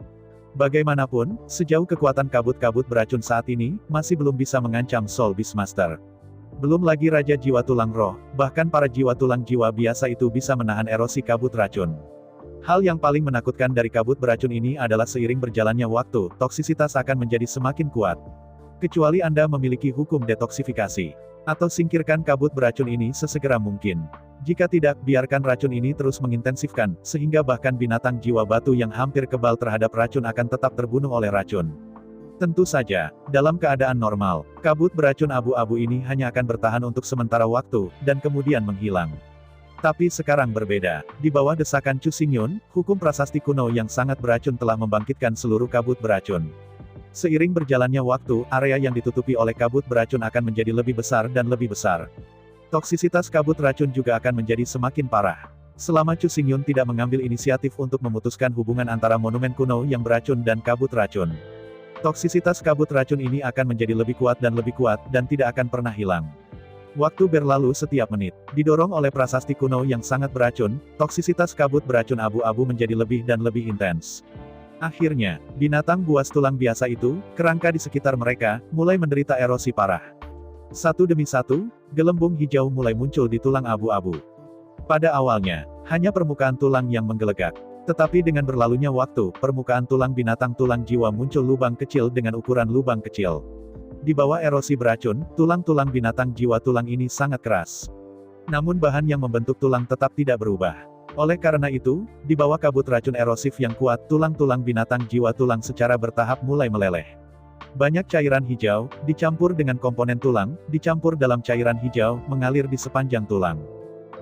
Bagaimanapun, sejauh kekuatan kabut-kabut beracun saat ini, masih belum bisa mengancam Soul Beastmaster. Belum lagi Raja Jiwa Tulang Roh, bahkan para jiwa tulang jiwa biasa itu bisa menahan erosi kabut racun. Hal yang paling menakutkan dari kabut beracun ini adalah seiring berjalannya waktu, toksisitas akan menjadi semakin kuat. Kecuali Anda memiliki hukum detoksifikasi. Atau singkirkan kabut beracun ini sesegera mungkin. Jika tidak, biarkan racun ini terus mengintensifkan, sehingga bahkan binatang jiwa batu yang hampir kebal terhadap racun akan tetap terbunuh oleh racun. Tentu saja, dalam keadaan normal, kabut beracun abu-abu ini hanya akan bertahan untuk sementara waktu, dan kemudian menghilang. Tapi sekarang berbeda. Di bawah desakan Chu Xingyun, hukum prasasti kuno yang sangat beracun telah membangkitkan seluruh kabut beracun. Seiring berjalannya waktu, area yang ditutupi oleh kabut beracun akan menjadi lebih besar dan lebih besar. Toksisitas kabut racun juga akan menjadi semakin parah. Selama Chu Xingyun tidak mengambil inisiatif untuk memutuskan hubungan antara monumen kuno yang beracun dan kabut racun, toksisitas kabut racun ini akan menjadi lebih kuat, dan tidak akan pernah hilang. Waktu berlalu setiap menit. Didorong oleh prasasti kuno yang sangat beracun, toksisitas kabut beracun abu-abu menjadi lebih dan lebih intens. Akhirnya, binatang buas tulang biasa itu, kerangka di sekitar mereka, mulai menderita erosi parah. Satu demi satu, gelembung hijau mulai muncul di tulang abu-abu. Pada awalnya, hanya permukaan tulang yang menggelegak. Tetapi dengan berlalunya waktu, permukaan tulang binatang tulang jiwa muncul lubang kecil dengan ukuran lubang kecil. Di bawah erosi beracun, tulang-tulang binatang jiwa tulang ini sangat keras. Namun bahan yang membentuk tulang tetap tidak berubah. Oleh karena itu, di bawah kabut racun erosif yang kuat, tulang-tulang binatang jiwa tulang secara bertahap mulai meleleh. Banyak cairan hijau, dicampur dengan komponen tulang, dicampur dalam cairan hijau, mengalir di sepanjang tulang.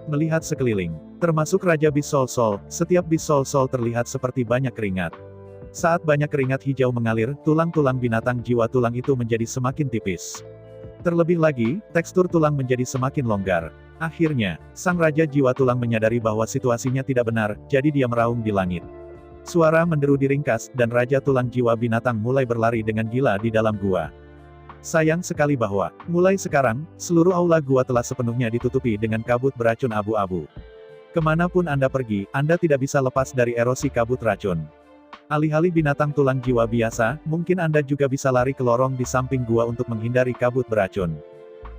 Melihat sekeliling, termasuk Raja Beast Soul, setiap Beast Soul terlihat seperti banyak keringat. Saat banyak keringat hijau mengalir, tulang-tulang binatang jiwa tulang itu menjadi semakin tipis. Terlebih lagi, tekstur tulang menjadi semakin longgar. Akhirnya, sang Raja Jiwa Tulang menyadari bahwa situasinya tidak benar, jadi dia meraung di langit. Suara menderu diringkas, dan Raja Tulang Jiwa Binatang mulai berlari dengan gila di dalam gua. Sayang sekali bahwa, mulai sekarang, seluruh aula gua telah sepenuhnya ditutupi dengan kabut beracun abu-abu. Kemanapun Anda pergi, Anda tidak bisa lepas dari erosi kabut racun. Alih-alih binatang tulang jiwa biasa, mungkin Anda juga bisa lari ke lorong di samping gua untuk menghindari kabut beracun.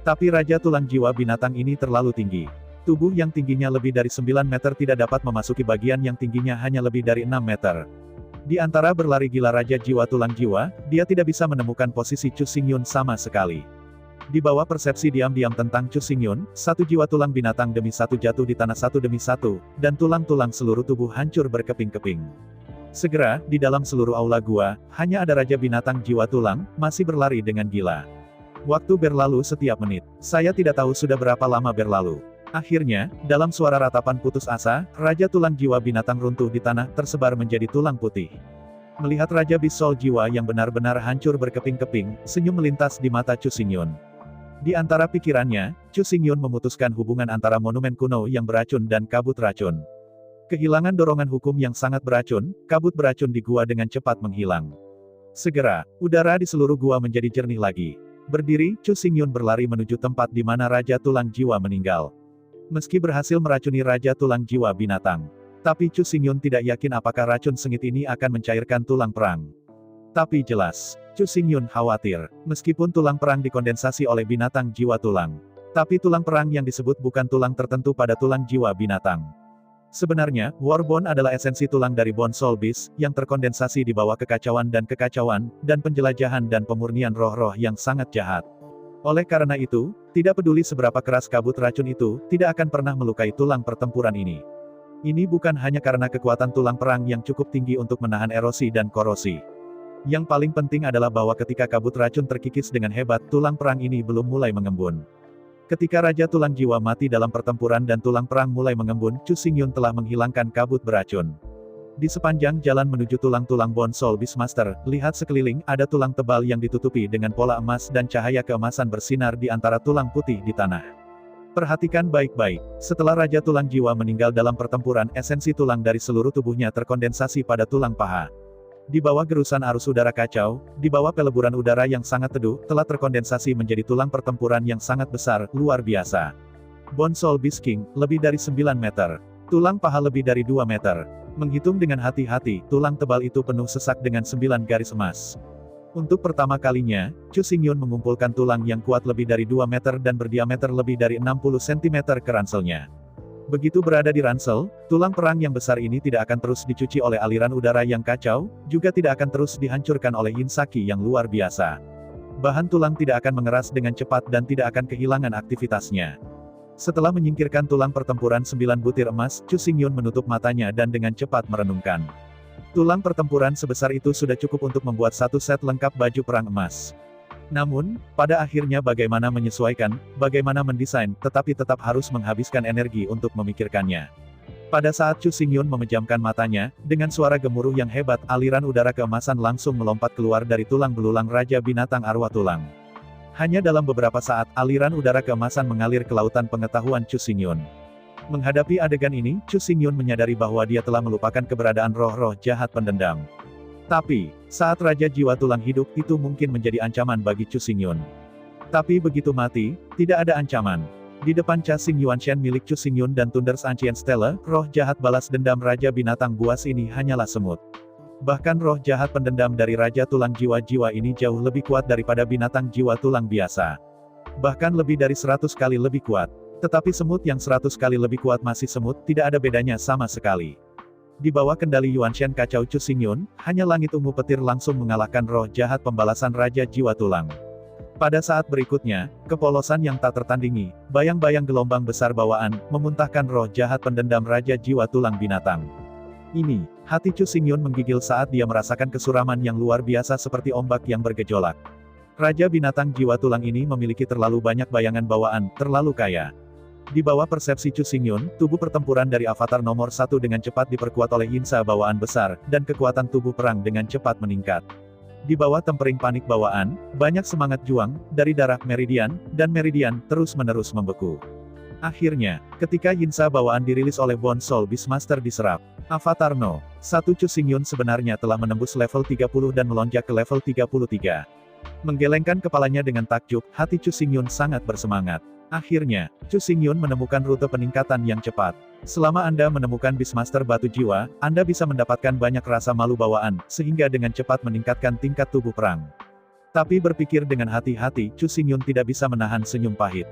Tapi Raja Tulang Jiwa Binatang ini terlalu tinggi. Tubuh yang tingginya lebih dari 9 meter tidak dapat memasuki bagian yang tingginya hanya lebih dari 6 meter. Di antara berlari gila Raja Jiwa Tulang Jiwa, dia tidak bisa menemukan posisi Chu Xingyun sama sekali. Di bawah persepsi diam-diam tentang Chu Xingyun, satu jiwa tulang binatang demi satu jatuh di tanah satu demi satu, dan tulang-tulang seluruh tubuh hancur berkeping-keping. Segera, di dalam seluruh aula gua, hanya ada Raja Binatang Jiwa Tulang, masih berlari dengan gila. Waktu berlalu setiap menit. Saya tidak tahu sudah berapa lama berlalu. Akhirnya, dalam suara ratapan putus asa, Raja Tulang Jiwa Binatang runtuh di tanah, tersebar menjadi tulang putih. Melihat Raja Beast Soul Jiwa yang benar-benar hancur berkeping-keping, senyum melintas di mata Chu Xingyun. Di antara pikirannya, Chu Xingyun memutuskan hubungan antara monumen kuno yang beracun dan kabut racun. Kehilangan dorongan hukum yang sangat beracun, kabut beracun di gua dengan cepat menghilang. Segera, udara di seluruh gua menjadi jernih lagi. Berdiri, Chu Xingyun berlari menuju tempat di mana Raja Tulang Jiwa meninggal. Meski berhasil meracuni Raja Tulang Jiwa Binatang, tapi Chu Xingyun tidak yakin apakah racun sengit ini akan mencairkan tulang perang. Tapi jelas, Chu Xingyun khawatir, meskipun tulang perang dikondensasi oleh binatang jiwa tulang. Tapi tulang perang yang disebut bukan tulang tertentu pada tulang jiwa binatang. Sebenarnya, Warbone adalah esensi tulang dari Bone Soul Beast, yang terkondensasi di bawah kekacauan, dan penjelajahan dan pemurnian roh-roh yang sangat jahat. Oleh karena itu, tidak peduli seberapa keras kabut racun itu, tidak akan pernah melukai tulang pertempuran ini. Ini bukan hanya karena kekuatan tulang perang yang cukup tinggi untuk menahan erosi dan korosi. Yang paling penting adalah bahwa ketika kabut racun terkikis dengan hebat, tulang perang ini belum mulai mengembun. Ketika Raja Tulang Jiwa mati dalam pertempuran dan tulang perang mulai mengembun, Chu Xingyun telah menghilangkan kabut beracun. Di sepanjang jalan menuju tulang-tulang Bone Soul Beastmaster, lihat sekeliling, ada tulang tebal yang ditutupi dengan pola emas dan cahaya keemasan bersinar di antara tulang putih di tanah. Perhatikan baik-baik, setelah Raja Tulang Jiwa meninggal dalam pertempuran, esensi tulang dari seluruh tubuhnya terkondensasi pada tulang paha. Di bawah gerusan arus udara kacau, di bawah peleburan udara yang sangat teduh, telah terkondensasi menjadi tulang pertempuran yang sangat besar, luar biasa. Bone Soul Beast King, lebih dari 9 meter. Tulang paha lebih dari 2 meter. Menghitung dengan hati-hati, tulang tebal itu penuh sesak dengan 9 garis emas. Untuk pertama kalinya, Chu Xingyun mengumpulkan tulang yang kuat lebih dari 2 meter dan berdiameter lebih dari 60 cm ke ranselnya. Begitu berada di ransel, tulang perang yang besar ini tidak akan terus dicuci oleh aliran udara yang kacau, juga tidak akan terus dihancurkan oleh yin saki yang luar biasa. Bahan tulang tidak akan mengeras dengan cepat dan tidak akan kehilangan aktivitasnya. Setelah menyingkirkan tulang pertempuran 9 butir emas, Chu Xingyun menutup matanya dan dengan cepat merenungkan. Tulang pertempuran sebesar itu sudah cukup untuk membuat satu set lengkap baju perang emas. Namun, pada akhirnya bagaimana menyesuaikan, bagaimana mendesain, tetapi tetap harus menghabiskan energi untuk memikirkannya. Pada saat Chu Xingyun memejamkan matanya, dengan suara gemuruh yang hebat, aliran udara keemasan langsung melompat keluar dari tulang belulang Raja Binatang Arwah Tulang. Hanya dalam beberapa saat, aliran udara keemasan mengalir ke lautan pengetahuan Chu Xingyun. Menghadapi adegan ini, Chu Xingyun menyadari bahwa dia telah melupakan keberadaan roh-roh jahat pendendam. Tapi, saat Raja Jiwa Tulang hidup, itu mungkin menjadi ancaman bagi Chu Xingyun. Tapi begitu mati, tidak ada ancaman. Di depan Cha Xing Yuanshan milik Chu Xingyun dan Thunder's Ancient Stella, roh jahat balas dendam Raja Binatang Buas ini hanyalah semut. Bahkan roh jahat pendendam dari Raja Tulang Jiwa-Jiwa ini jauh lebih kuat daripada binatang jiwa tulang biasa. Bahkan lebih dari 100 kali lebih kuat. Tetapi semut yang 100 kali lebih kuat masih semut, tidak ada bedanya sama sekali. Di bawah kendali Yuanshan kacau Chu Xingyun, hanya langit ungu petir langsung mengalahkan roh jahat pembalasan Raja Jiwa Tulang. Pada saat berikutnya, kepolosan yang tak tertandingi, bayang-bayang gelombang besar bawaan, memuntahkan roh jahat pendendam Raja Jiwa Tulang binatang. Ini, hati Chu Xingyun menggigil saat dia merasakan kesuraman yang luar biasa seperti ombak yang bergejolak. Raja Binatang Jiwa Tulang ini memiliki terlalu banyak bayangan bawaan, terlalu kaya. Di bawah persepsi Chu Xingyun, tubuh pertempuran dari avatar nomor 1 dengan cepat diperkuat oleh yinsa bawaan besar, dan kekuatan tubuh perang dengan cepat meningkat. Di bawah tempering panik bawaan, banyak semangat juang, dari darah Meridian, dan Meridian, terus-menerus membeku. Akhirnya, ketika yinsa bawaan dirilis oleh Bone Soul Beastmaster diserap, avatar No. 1 Chu Xingyun sebenarnya telah menembus level 30 dan melonjak ke level 33. Menggelengkan kepalanya dengan takjub, hati Chu Xingyun sangat bersemangat. Akhirnya, Chu Xingyun menemukan rute peningkatan yang cepat. Selama Anda menemukan Beastmaster Batu Jiwa, Anda bisa mendapatkan banyak rasa malu bawaan, sehingga dengan cepat meningkatkan tingkat tubuh perang. Tapi berpikir dengan hati-hati, Chu Xingyun tidak bisa menahan senyum pahit.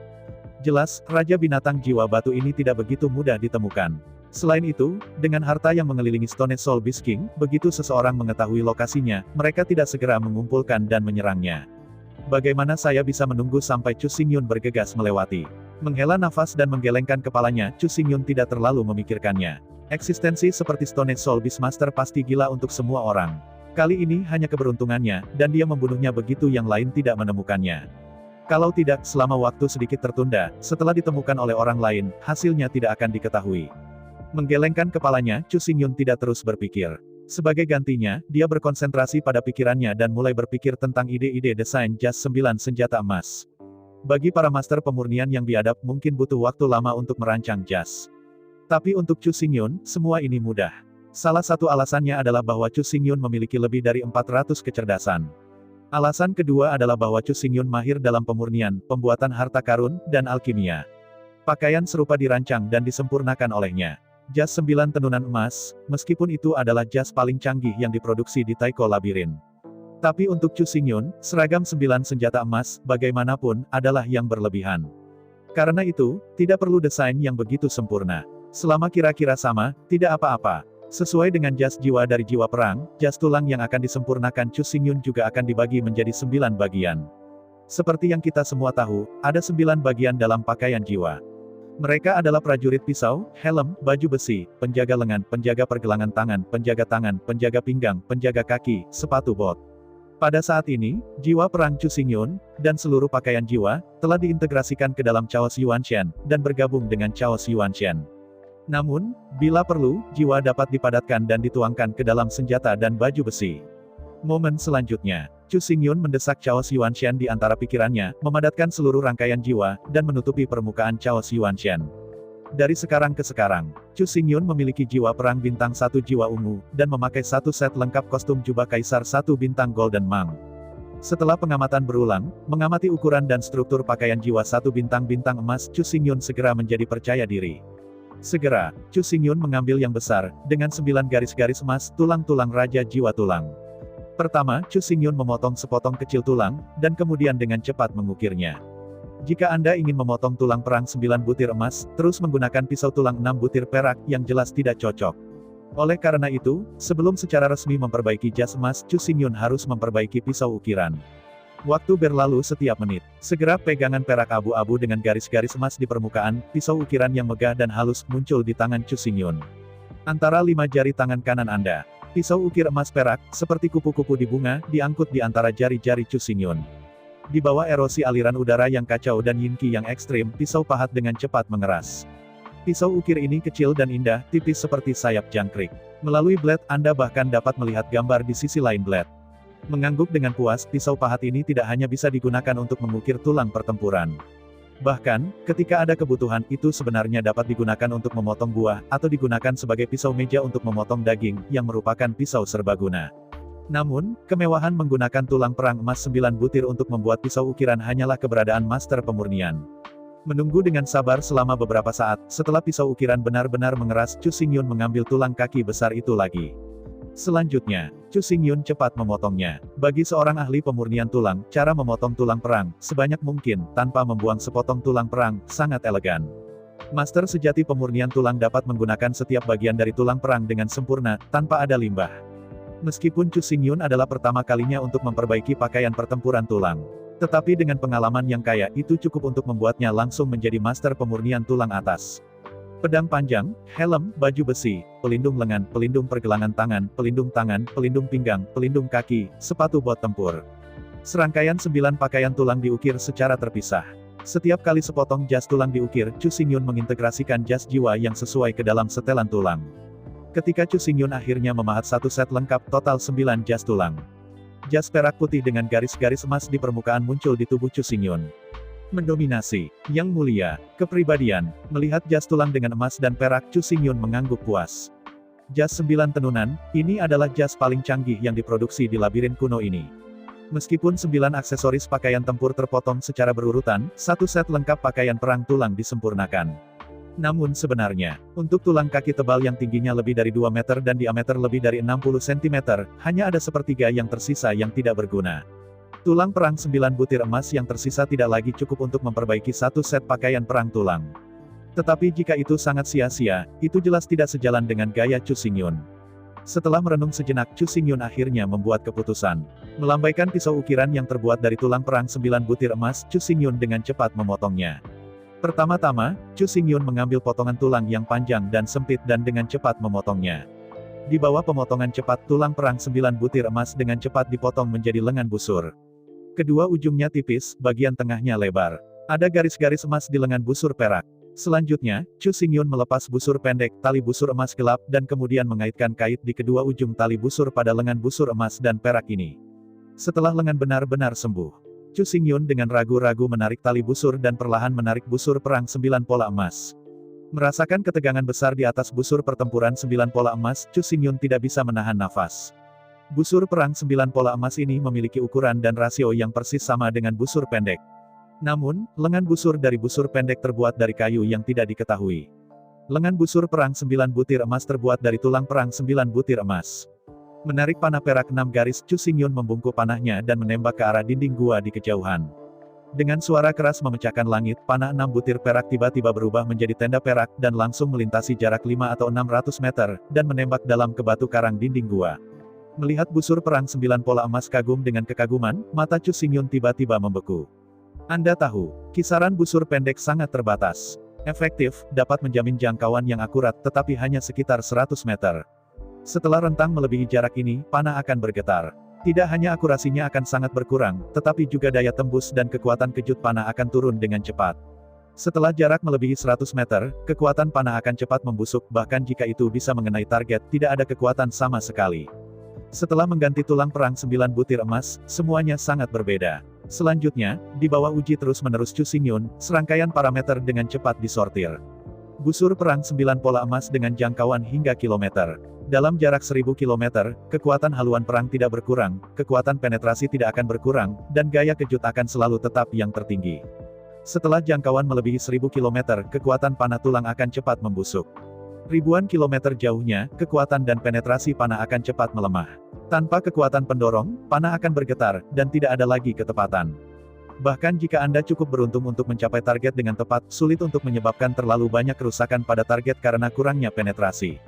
Jelas, Raja Binatang Jiwa Batu ini tidak begitu mudah ditemukan. Selain itu, dengan harta yang mengelilingi Stone Soul Beast King, begitu seseorang mengetahui lokasinya, mereka tidak segera mengumpulkan dan menyerangnya. Bagaimana saya bisa menunggu sampai Chu Xingyun bergegas melewati? Menghela nafas dan menggelengkan kepalanya, Chu Xingyun tidak terlalu memikirkannya. Eksistensi seperti Stone Soul Beastmaster pasti gila untuk semua orang. Kali ini hanya keberuntungannya, dan dia membunuhnya begitu yang lain tidak menemukannya. Kalau tidak, selama waktu sedikit tertunda, setelah ditemukan oleh orang lain, hasilnya tidak akan diketahui. Menggelengkan kepalanya, Chu Xingyun tidak terus berpikir. Sebagai gantinya, dia berkonsentrasi pada pikirannya dan mulai berpikir tentang ide-ide desain jas 9 senjata emas. Bagi para master pemurnian yang biadab mungkin butuh waktu lama untuk merancang jas. Tapi untuk Chu Xingyun, semua ini mudah. Salah satu alasannya adalah bahwa Chu Xingyun memiliki lebih dari 400 kecerdasan. Alasan kedua adalah bahwa Chu Xingyun mahir dalam pemurnian, pembuatan harta karun, dan alkimia. Pakaian serupa dirancang dan disempurnakan olehnya. Jas 9 tenunan emas, meskipun itu adalah jas paling canggih yang diproduksi di Taiko Labirin. Tapi untuk Chu Xingyun, seragam 9 senjata emas, bagaimanapun, adalah yang berlebihan. Karena itu, tidak perlu desain yang begitu sempurna. Selama kira-kira sama, tidak apa-apa. Sesuai dengan jas jiwa dari jiwa perang, jas tulang yang akan disempurnakan Chu Xingyun juga akan dibagi menjadi 9 bagian. Seperti yang kita semua tahu, ada 9 bagian dalam pakaian jiwa. Mereka adalah prajurit pisau, helm, baju besi, penjaga lengan, penjaga pergelangan tangan, penjaga pinggang, penjaga kaki, sepatu bot. Pada saat ini, jiwa perang Chu Xingyun, dan seluruh pakaian jiwa, telah diintegrasikan ke dalam Chaos Yuanshan, dan bergabung dengan Chaos Yuanshan. Namun, bila perlu, jiwa dapat dipadatkan dan dituangkan ke dalam senjata dan baju besi. Momen selanjutnya, Chu Xingyun mendesak Chaos Yuanshan di antara pikirannya, memadatkan seluruh rangkaian jiwa, dan menutupi permukaan Chaos Yuanshan. Dari sekarang ke sekarang, Chu Xingyun memiliki jiwa perang bintang 1 jiwa ungu, dan memakai satu set lengkap kostum jubah kaisar 1 bintang Golden Monk. Setelah pengamatan berulang, mengamati ukuran dan struktur pakaian jiwa 1 bintang emas, Chu Xingyun segera menjadi percaya diri. Segera, Chu Xingyun mengambil yang besar, dengan 9 garis-garis emas, tulang-tulang raja jiwa tulang. Pertama, Chu Xingyun memotong sepotong kecil tulang, dan kemudian dengan cepat mengukirnya. Jika Anda ingin memotong tulang perang 9 butir emas, terus menggunakan pisau tulang 6 butir perak, yang jelas tidak cocok. Oleh karena itu, sebelum secara resmi memperbaiki jas emas, Chu Xingyun harus memperbaiki pisau ukiran. Waktu berlalu setiap menit. Segera pegangan perak abu-abu dengan garis-garis emas di permukaan, pisau ukiran yang megah dan halus muncul di tangan Chu Xingyun. Antara 5 jari tangan kanan Anda. Pisau ukir emas perak, seperti kupu-kupu di bunga, diangkut di antara jari-jari Chu Xingyun. Di bawah erosi aliran udara yang kacau dan yin-qi yang ekstrim, pisau pahat dengan cepat mengeras. Pisau ukir ini kecil dan indah, tipis seperti sayap jangkrik. Melalui blade, Anda bahkan dapat melihat gambar di sisi lain blade. Mengangguk dengan puas, pisau pahat ini tidak hanya bisa digunakan untuk mengukir tulang pertempuran. Bahkan, ketika ada kebutuhan, itu sebenarnya dapat digunakan untuk memotong buah, atau digunakan sebagai pisau meja untuk memotong daging, yang merupakan pisau serbaguna. Namun, kemewahan menggunakan tulang perang emas 9 butir untuk membuat pisau ukiran hanyalah keberadaan master pemurnian. Menunggu dengan sabar selama beberapa saat, setelah pisau ukiran benar-benar mengeras, Chu Xingyun mengambil tulang kaki besar itu lagi. Selanjutnya, Chu Xingyun cepat memotongnya. Bagi seorang ahli pemurnian tulang, cara memotong tulang perang, sebanyak mungkin, tanpa membuang sepotong tulang perang, sangat elegan. Master sejati pemurnian tulang dapat menggunakan setiap bagian dari tulang perang dengan sempurna, tanpa ada limbah. Meskipun Chu Xingyun adalah pertama kalinya untuk memperbaiki pakaian pertempuran tulang. Tetapi dengan pengalaman yang kaya, itu cukup untuk membuatnya langsung menjadi master pemurnian tulang atas. Pedang panjang, helm, baju besi, pelindung lengan, pelindung pergelangan tangan, pelindung pinggang, pelindung kaki, sepatu bot tempur. Serangkaian 9 pakaian tulang diukir secara terpisah. Setiap kali sepotong jas tulang diukir, Chu Xingyun mengintegrasikan jas jiwa yang sesuai ke dalam setelan tulang. Ketika Chu Xingyun akhirnya memahat satu set lengkap, total 9 jas tulang. Jas perak putih dengan garis-garis emas di permukaan muncul di tubuh Chu Xingyun. Mendominasi. Yang mulia, kepribadian. Melihat jas tulang dengan emas dan perak, Chu Xingyun mengangguk puas. Jas 9 tenunan, ini adalah jas paling canggih yang diproduksi di labirin kuno ini. Meskipun 9 aksesoris pakaian tempur terpotong secara berurutan, satu set lengkap pakaian perang tulang disempurnakan. Namun sebenarnya, untuk tulang kaki tebal yang tingginya lebih dari 2 meter dan diameter lebih dari 60 cm, hanya ada sepertiga yang tersisa yang tidak berguna. Tulang perang 9 butir emas yang tersisa tidak lagi cukup untuk memperbaiki satu set pakaian perang tulang. Tetapi jika itu sangat sia-sia, itu jelas tidak sejalan dengan gaya Chu Xingyun. Setelah merenung sejenak, Chu Xingyun akhirnya membuat keputusan. Melambaikan pisau ukiran yang terbuat dari tulang perang 9 butir emas, Chu Xingyun dengan cepat memotongnya. Pertama-tama, Chu Xingyun mengambil potongan tulang yang panjang dan sempit dan dengan cepat memotongnya. Di bawah pemotongan cepat, tulang perang 9 butir emas dengan cepat dipotong menjadi lengan busur. Kedua ujungnya tipis, bagian tengahnya lebar. Ada garis-garis emas di lengan busur perak. Selanjutnya, Chu Xingyun melepas busur pendek, tali busur emas gelap, dan kemudian mengaitkan kait di kedua ujung tali busur pada lengan busur emas dan perak ini. Setelah lengan benar-benar sembuh, Chu Xingyun dengan ragu-ragu menarik tali busur dan perlahan menarik busur perang 9 pola emas. Merasakan ketegangan besar di atas busur pertempuran 9 pola emas, Chu Xingyun tidak bisa menahan nafas. Busur perang 9 pola emas ini memiliki ukuran dan rasio yang persis sama dengan busur pendek. Namun, lengan busur dari busur pendek terbuat dari kayu yang tidak diketahui. Lengan busur perang 9 butir emas terbuat dari tulang perang 9 butir emas. Menarik panah perak 6 garis, Chu Xingyun membungkuk panahnya dan menembak ke arah dinding gua di kejauhan. Dengan suara keras memecahkan langit, panah 6 butir perak tiba-tiba berubah menjadi tenda perak dan langsung melintasi jarak 5 atau 600 meter, dan menembak dalam ke batu karang dinding gua. Melihat busur perang 9 pola emas kagum dengan kekaguman, mata Chu Xingyun tiba-tiba membeku. Anda tahu, kisaran busur pendek sangat terbatas. Efektif, dapat menjamin jangkauan yang akurat tetapi hanya sekitar 100 meter. Setelah rentang melebihi jarak ini, panah akan bergetar. Tidak hanya akurasinya akan sangat berkurang, tetapi juga daya tembus dan kekuatan kejut panah akan turun dengan cepat. Setelah jarak melebihi 100 meter, kekuatan panah akan cepat membusuk, bahkan jika itu bisa mengenai target, tidak ada kekuatan sama sekali. Setelah mengganti tulang perang 9 butir emas, semuanya sangat berbeda. Selanjutnya, di bawah uji terus-menerus Chu Xingyun, serangkaian parameter dengan cepat disortir. Busur perang 9 pola emas dengan jangkauan hingga kilometer. Dalam jarak 1000 km, kekuatan haluan perang tidak berkurang, kekuatan penetrasi tidak akan berkurang, dan gaya kejut akan selalu tetap yang tertinggi. Setelah jangkauan melebihi 1000 km, kekuatan panah tulang akan cepat membusuk. Ribuan kilometer jauhnya, kekuatan dan penetrasi panah akan cepat melemah. Tanpa kekuatan pendorong, panah akan bergetar, dan tidak ada lagi ketepatan. Bahkan jika Anda cukup beruntung untuk mencapai target dengan tepat, sulit untuk menyebabkan terlalu banyak kerusakan pada target karena kurangnya penetrasi.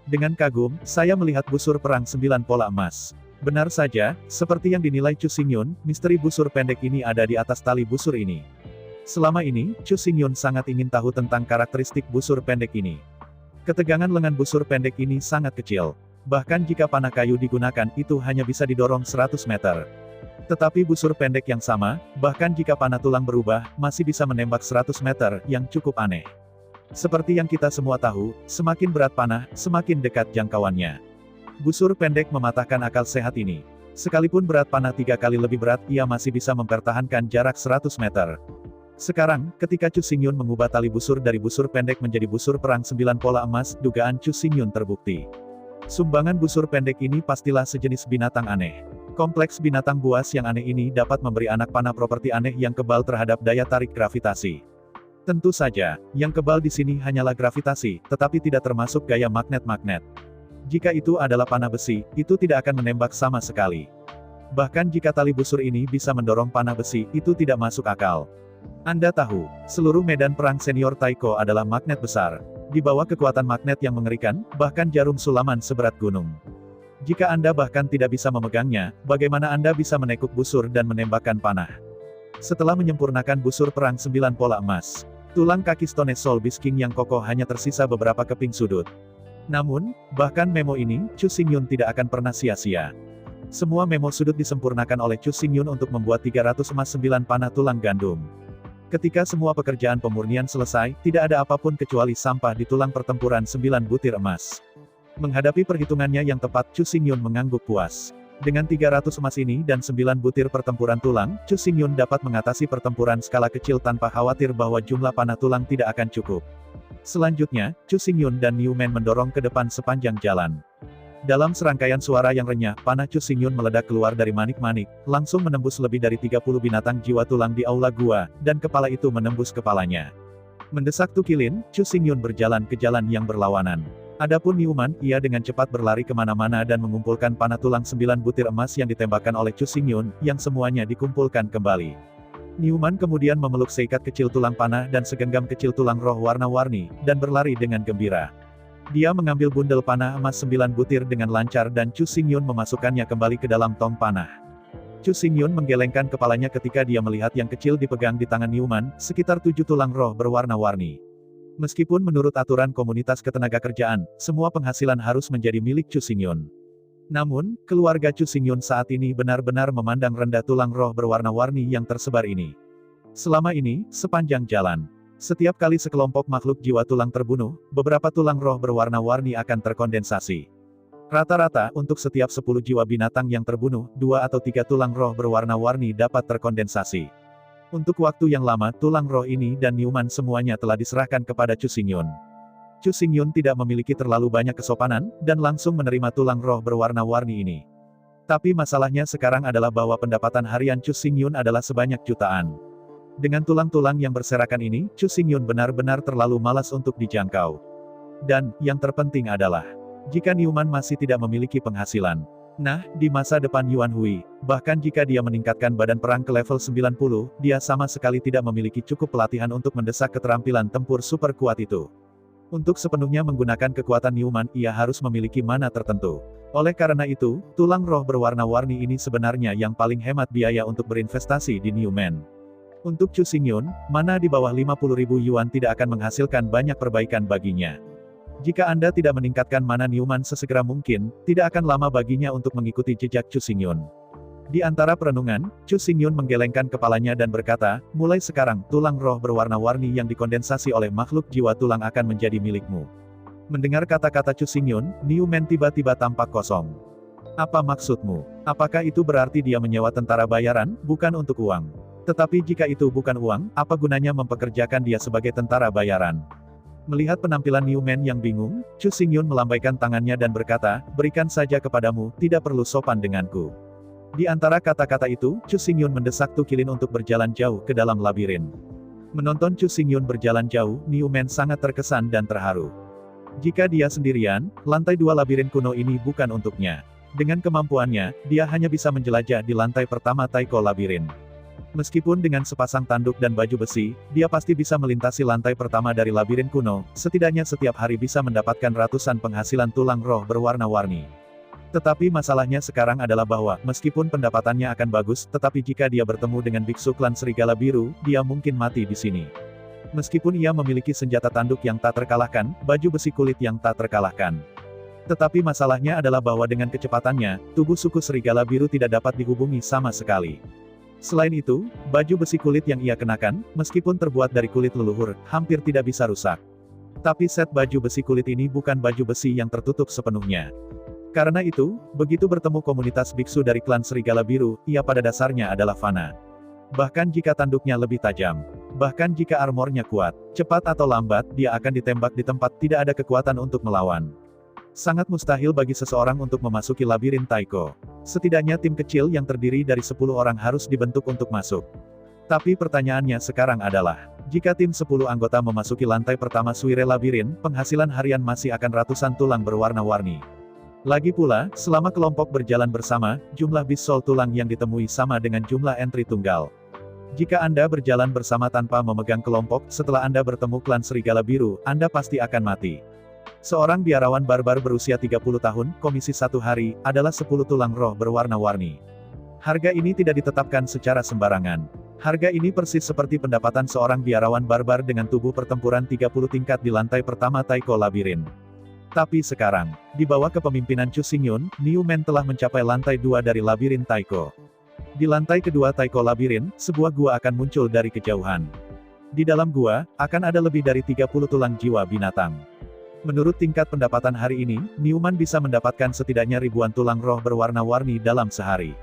Dengan kagum, saya melihat busur perang 9 pola emas. Benar saja, seperti yang dinilai Chu Xingyun, misteri busur pendek ini ada di atas tali busur ini. Selama ini, Chu Xingyun sangat ingin tahu tentang karakteristik busur pendek ini. Ketegangan lengan busur pendek ini sangat kecil. Bahkan jika panah kayu digunakan, itu hanya bisa didorong 100 meter. Tetapi busur pendek yang sama, bahkan jika panah tulang berubah, masih bisa menembak 100 meter, yang cukup aneh. Seperti yang kita semua tahu, semakin berat panah, semakin dekat jangkauannya. Busur pendek mematahkan akal sehat ini. Sekalipun berat panah 3 kali lebih berat, ia masih bisa mempertahankan jarak 100 meter. Sekarang, ketika Chu Xingyun mengubah tali busur dari busur pendek menjadi busur perang 9 pola emas, dugaan Chu Xingyun terbukti. Sumbangan busur pendek ini pastilah sejenis binatang aneh. Kompleks binatang buas yang aneh ini dapat memberi anak panah properti aneh yang kebal terhadap daya tarik gravitasi. Tentu saja, yang kebal di sini hanyalah gravitasi, tetapi tidak termasuk gaya magnet-magnet. Jika itu adalah panah besi, itu tidak akan menembak sama sekali. Bahkan jika tali busur ini bisa mendorong panah besi, itu tidak masuk akal. Anda tahu, seluruh medan perang senior Taiko adalah magnet besar. Di bawah kekuatan magnet yang mengerikan, bahkan jarum sulaman seberat gunung. Jika Anda bahkan tidak bisa memegangnya, bagaimana Anda bisa menekuk busur dan menembakkan panah? Setelah menyempurnakan busur perang 9 pola emas, tulang kaki Stone Soul Beast King yang kokoh hanya tersisa beberapa keping sudut. Namun, bahkan memo ini, Chu Xingyun tidak akan pernah sia-sia. Semua memo sudut disempurnakan oleh Chu Xingyun untuk membuat 300 emas 9 panah tulang gandum. Ketika semua pekerjaan pemurnian selesai, tidak ada apapun kecuali sampah di tulang pertempuran 9 butir emas. Menghadapi perhitungannya yang tepat, Chu Xingyun mengangguk puas. Dengan 300 emas ini dan 9 butir pertempuran tulang, Chu Xingyun dapat mengatasi pertempuran skala kecil tanpa khawatir bahwa jumlah panah tulang tidak akan cukup. Selanjutnya, Chu Xingyun dan Newman mendorong ke depan sepanjang jalan. Dalam serangkaian suara yang renyah, panah Chu Xingyun meledak keluar dari manik-manik, langsung menembus lebih dari 30 binatang jiwa tulang di aula gua, dan kepala itu menembus kepalanya. Mendesak Tu Qilin, Chu Xingyun berjalan ke jalan yang berlawanan. Adapun Newman, ia dengan cepat berlari kemana-mana dan mengumpulkan panah tulang 9 butir emas yang ditembakkan oleh Chu Xingyun, yang semuanya dikumpulkan kembali. Newman kemudian memeluk seikat kecil tulang panah dan segenggam kecil tulang roh warna-warni, dan berlari dengan gembira. Dia mengambil bundel panah emas 9 butir dengan lancar dan Chu Xingyun memasukkannya kembali ke dalam tong panah. Chu Xingyun menggelengkan kepalanya ketika dia melihat yang kecil dipegang di tangan Newman, sekitar 7 tulang roh berwarna-warni. Meskipun menurut aturan komunitas ketenagakerjaan, semua penghasilan harus menjadi milik Chu Xingyun. Namun, keluarga Chu Xingyun saat ini benar-benar memandang rendah tulang roh berwarna-warni yang tersebar ini. Selama ini, sepanjang jalan, setiap kali sekelompok makhluk jiwa tulang terbunuh, beberapa tulang roh berwarna-warni akan terkondensasi. Rata-rata, untuk setiap 10 jiwa binatang yang terbunuh, 2 atau 3 tulang roh berwarna-warni dapat terkondensasi. Untuk waktu yang lama, tulang roh ini dan Newman semuanya telah diserahkan kepada Chu Xingyun. Chu Xingyun tidak memiliki terlalu banyak kesopanan, dan langsung menerima tulang roh berwarna-warni ini. Tapi masalahnya sekarang adalah bahwa pendapatan harian Chu Xingyun adalah sebanyak jutaan. Dengan tulang-tulang yang berserakan ini, Chu Xingyun benar-benar terlalu malas untuk dijangkau. Dan, yang terpenting adalah, jika Newman masih tidak memiliki penghasilan. Nah, di masa depan Yuan Hui, bahkan jika dia meningkatkan badan perang ke level 90, dia sama sekali tidak memiliki cukup pelatihan untuk mendesak keterampilan tempur super kuat itu. Untuk sepenuhnya menggunakan kekuatan Newman, ia harus memiliki mana tertentu. Oleh karena itu, tulang roh berwarna-warni ini sebenarnya yang paling hemat biaya untuk berinvestasi di Newman. Untuk Chu Xingyun, mana di bawah 50.000 yuan tidak akan menghasilkan banyak perbaikan baginya. Jika Anda tidak meningkatkan mana Newman sesegera mungkin, tidak akan lama baginya untuk mengikuti jejak Chu Xingyun. Di antara perenungan, Chu Xingyun menggelengkan kepalanya dan berkata, mulai sekarang, tulang roh berwarna-warni yang dikondensasi oleh makhluk jiwa tulang akan menjadi milikmu. Mendengar kata-kata Chu Xingyun, Newman tiba-tiba tampak kosong. Apa maksudmu? Apakah itu berarti dia menyewa tentara bayaran, bukan untuk uang? Tetapi jika itu bukan uang, apa gunanya mempekerjakan dia sebagai tentara bayaran? Melihat penampilan Newman yang bingung, Chu Xingyun melambaikan tangannya dan berkata, berikan saja kepadamu, tidak perlu sopan denganku. Di antara kata-kata itu, Chu Xingyun mendesak Tu Qilin untuk berjalan jauh ke dalam labirin. Menonton Chu Xingyun berjalan jauh, Newman sangat terkesan dan terharu. Jika dia sendirian, lantai 2 labirin kuno ini bukan untuknya. Dengan kemampuannya, dia hanya bisa menjelajah di lantai pertama Taiko Labirin. Meskipun dengan sepasang tanduk dan baju besi, dia pasti bisa melintasi lantai pertama dari labirin kuno, setidaknya setiap hari bisa mendapatkan ratusan penghasilan tulang roh berwarna-warni. Tetapi masalahnya sekarang adalah bahwa, meskipun pendapatannya akan bagus, tetapi jika dia bertemu dengan biksu klan Serigala Biru, dia mungkin mati di sini. Meskipun ia memiliki senjata tanduk yang tak terkalahkan, baju besi kulit yang tak terkalahkan. Tetapi masalahnya adalah bahwa dengan kecepatannya, tubuh suku Serigala Biru tidak dapat dihubungi sama sekali. Selain itu, baju besi kulit yang ia kenakan, meskipun terbuat dari kulit leluhur, hampir tidak bisa rusak. Tapi set baju besi kulit ini bukan baju besi yang tertutup sepenuhnya. Karena itu, begitu bertemu komunitas biksu dari klan Serigala Biru, ia pada dasarnya adalah fana. Bahkan jika tanduknya lebih tajam. Bahkan jika armornya kuat, cepat atau lambat, dia akan ditembak di tempat tidak ada kekuatan untuk melawan. Sangat mustahil bagi seseorang untuk memasuki labirin Taiko. Setidaknya tim kecil yang terdiri dari 10 orang harus dibentuk untuk masuk. Tapi pertanyaannya sekarang adalah, jika tim 10 anggota memasuki lantai pertama Suire Labirin, penghasilan harian masih akan ratusan tulang berwarna-warni. Lagi pula, selama kelompok berjalan bersama, jumlah bis sol tulang yang ditemui sama dengan jumlah entry tunggal. Jika Anda berjalan bersama tanpa memegang kelompok, setelah Anda bertemu klan Serigala Biru, Anda pasti akan mati. Seorang biarawan barbar berusia 30 tahun, komisi 1 hari, adalah 10 tulang roh berwarna-warni. Harga ini tidak ditetapkan secara sembarangan. Harga ini persis seperti pendapatan seorang biarawan barbar dengan tubuh pertempuran 30 tingkat di lantai pertama Taiko Labirin. Tapi sekarang, di bawah kepemimpinan Chu Xingyun, Newman telah mencapai lantai 2 dari labirin Taiko. Di lantai kedua Taiko Labirin, sebuah gua akan muncul dari kejauhan. Di dalam gua, akan ada lebih dari 30 tulang jiwa binatang. Menurut tingkat pendapatan hari ini, Newman bisa mendapatkan setidaknya ribuan tulang roh berwarna-warni dalam sehari.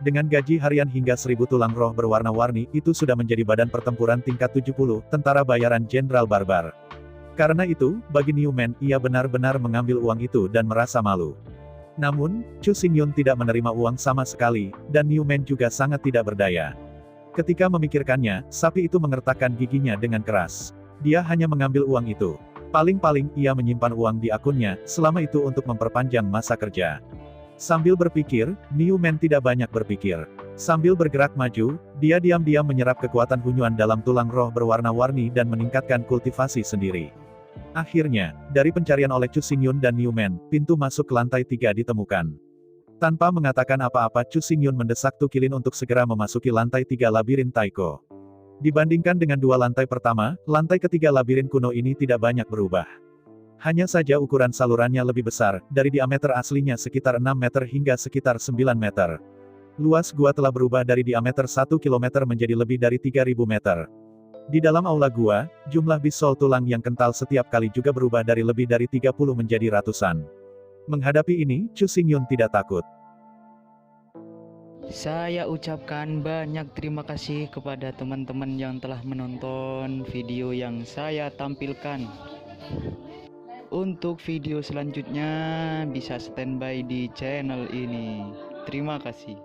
Dengan gaji harian hingga 1000 tulang roh berwarna-warni, itu sudah menjadi badan pertempuran tingkat 70, tentara bayaran Jenderal Barbar. Karena itu, bagi Newman, ia benar-benar mengambil uang itu dan merasa malu. Namun, Chu Xingyun tidak menerima uang sama sekali, dan Newman juga sangat tidak berdaya. Ketika memikirkannya, sapi itu mengertakkan giginya dengan keras. Dia hanya mengambil uang itu. Paling-paling, ia menyimpan uang di akunnya, selama itu untuk memperpanjang masa kerja. Sambil berpikir, Newman tidak banyak berpikir. Sambil bergerak maju, dia diam-diam menyerap kekuatan hunyuan dalam tulang roh berwarna-warni dan meningkatkan kultivasi sendiri. Akhirnya, dari pencarian oleh Chu Xingyun dan Newman, pintu masuk ke lantai 3 ditemukan. Tanpa mengatakan apa-apa, Chu Xingyun mendesak Tu Qilin untuk segera memasuki lantai 3 labirin Taiko. Dibandingkan dengan 2 lantai pertama, lantai ketiga labirin kuno ini tidak banyak berubah. Hanya saja ukuran salurannya lebih besar, dari diameter aslinya sekitar 6 meter hingga sekitar 9 meter. Luas gua telah berubah dari diameter 1 km menjadi lebih dari 3000 meter. Di dalam aula gua, jumlah bis sol tulang yang kental setiap kali juga berubah dari lebih dari 30 menjadi ratusan. Menghadapi ini, Chu Xingyun tidak takut. Saya ucapkan banyak terima kasih kepada teman-teman yang telah menonton video yang saya tampilkan. Untuk video selanjutnya bisa standby di channel ini. Terima kasih.